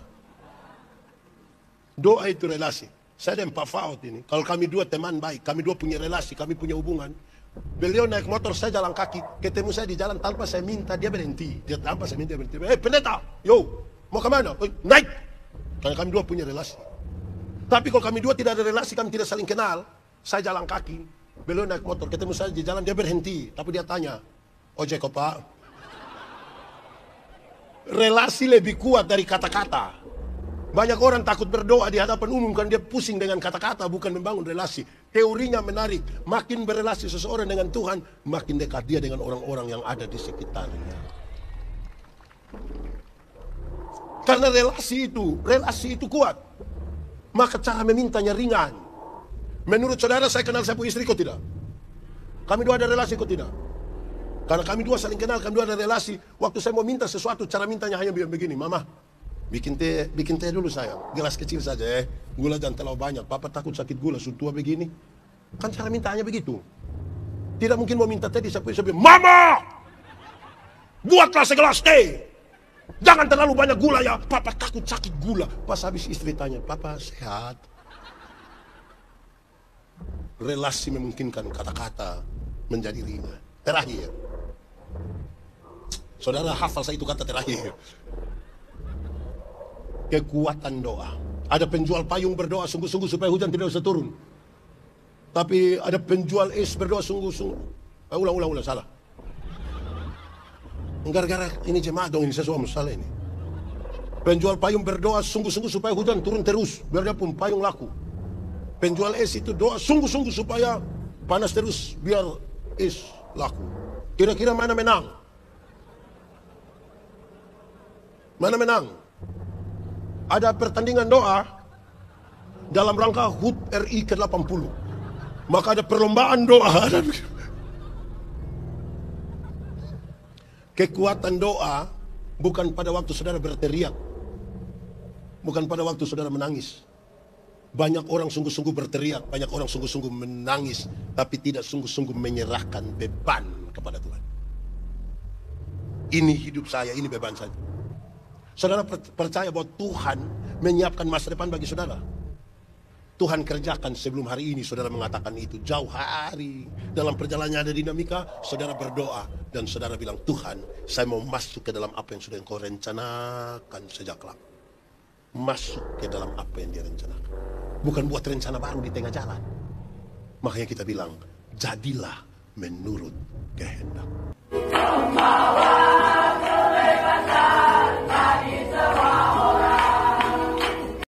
Doa itu relasi. Saya dan Pak Faud ini, kalau kami dua teman baik, kami dua punya relasi, kami punya hubungan. Beliau naik motor, saya jalan kaki, ketemu saya di jalan tanpa saya minta, dia berhenti. Dia tanpa saya minta, dia berhenti. Pendeta, yo, mau kemana? Naik. Karena kami dua punya relasi. Tapi kalau kami dua tidak ada relasi, kami tidak saling kenal. Saya jalan kaki, beliau naik motor, ketemu saya di jalan, dia berhenti. Tapi dia tanya, ojek kok Pak? Relasi lebih kuat dari kata-kata. Banyak orang takut berdoa di hadapan umum kan dia pusing dengan kata-kata, bukan membangun relasi. Teorinya menarik, makin berelasi seseorang dengan Tuhan, makin dekat dia dengan orang-orang yang ada di sekitarnya. Karena relasi itu kuat. Maka cara memintanya ringan. Menurut saudara, saya kenal saya punya istri kok tidak? Kami dua ada relasi kok tidak? Karena kami dua saling kenal, kami dua ada relasi. Waktu saya mau minta sesuatu, cara mintanya hanya begini, Mama, bikin teh dulu sayang. Gelas kecil saja gula jangan terlalu banyak. Papa takut sakit gula, sudah tua begini. Kan cara mintanya begitu. Tidak mungkin mau minta teh di sapu bilang, Mama, buatlah segelas teh. Jangan terlalu banyak gula ya, Papa takut sakit gula. Pas habis istri tanya, Papa sehat? Relasi memungkinkan kata-kata menjadi ringan. Terakhir, saudara hafal saya itu kata terakhir. Kekuatan doa. Ada penjual payung berdoa sungguh-sungguh supaya hujan tidak bisa turun. Tapi ada penjual es berdoa sungguh-sungguh. Ulang, salah. Gara-gara ini jemaah dong, ini sesuatu salah ini. Penjual payung berdoa sungguh-sungguh supaya hujan turun terus, biar dia pun payung laku. Penjual es itu doa sungguh-sungguh supaya panas terus, biar es laku. Kira-kira mana menang? Mana menang? Ada pertandingan doa dalam rangka HUT RI ke-80. Maka ada perlombaan doa. Kekuatan doa bukan pada waktu saudara berteriak. Bukan pada waktu saudara menangis. Banyak orang sungguh-sungguh berteriak, banyak orang sungguh-sungguh menangis, tapi tidak sungguh-sungguh menyerahkan beban kepada Tuhan. Ini hidup saya, ini beban saya. Saudara percaya bahwa Tuhan menyiapkan masa depan bagi saudara? Tuhan kerjakan sebelum hari ini, saudara mengatakan itu jauh hari. Dalam perjalanannya ada dinamika, saudara berdoa dan saudara bilang, Tuhan, saya mau masuk ke dalam apa yang sudah Engkau rencanakan sejak lama. Masuk ke dalam apa yang dia rencanakan. Bukan buat rencana baru di tengah jalan. Makanya kita bilang, jadilah menurut kehendak.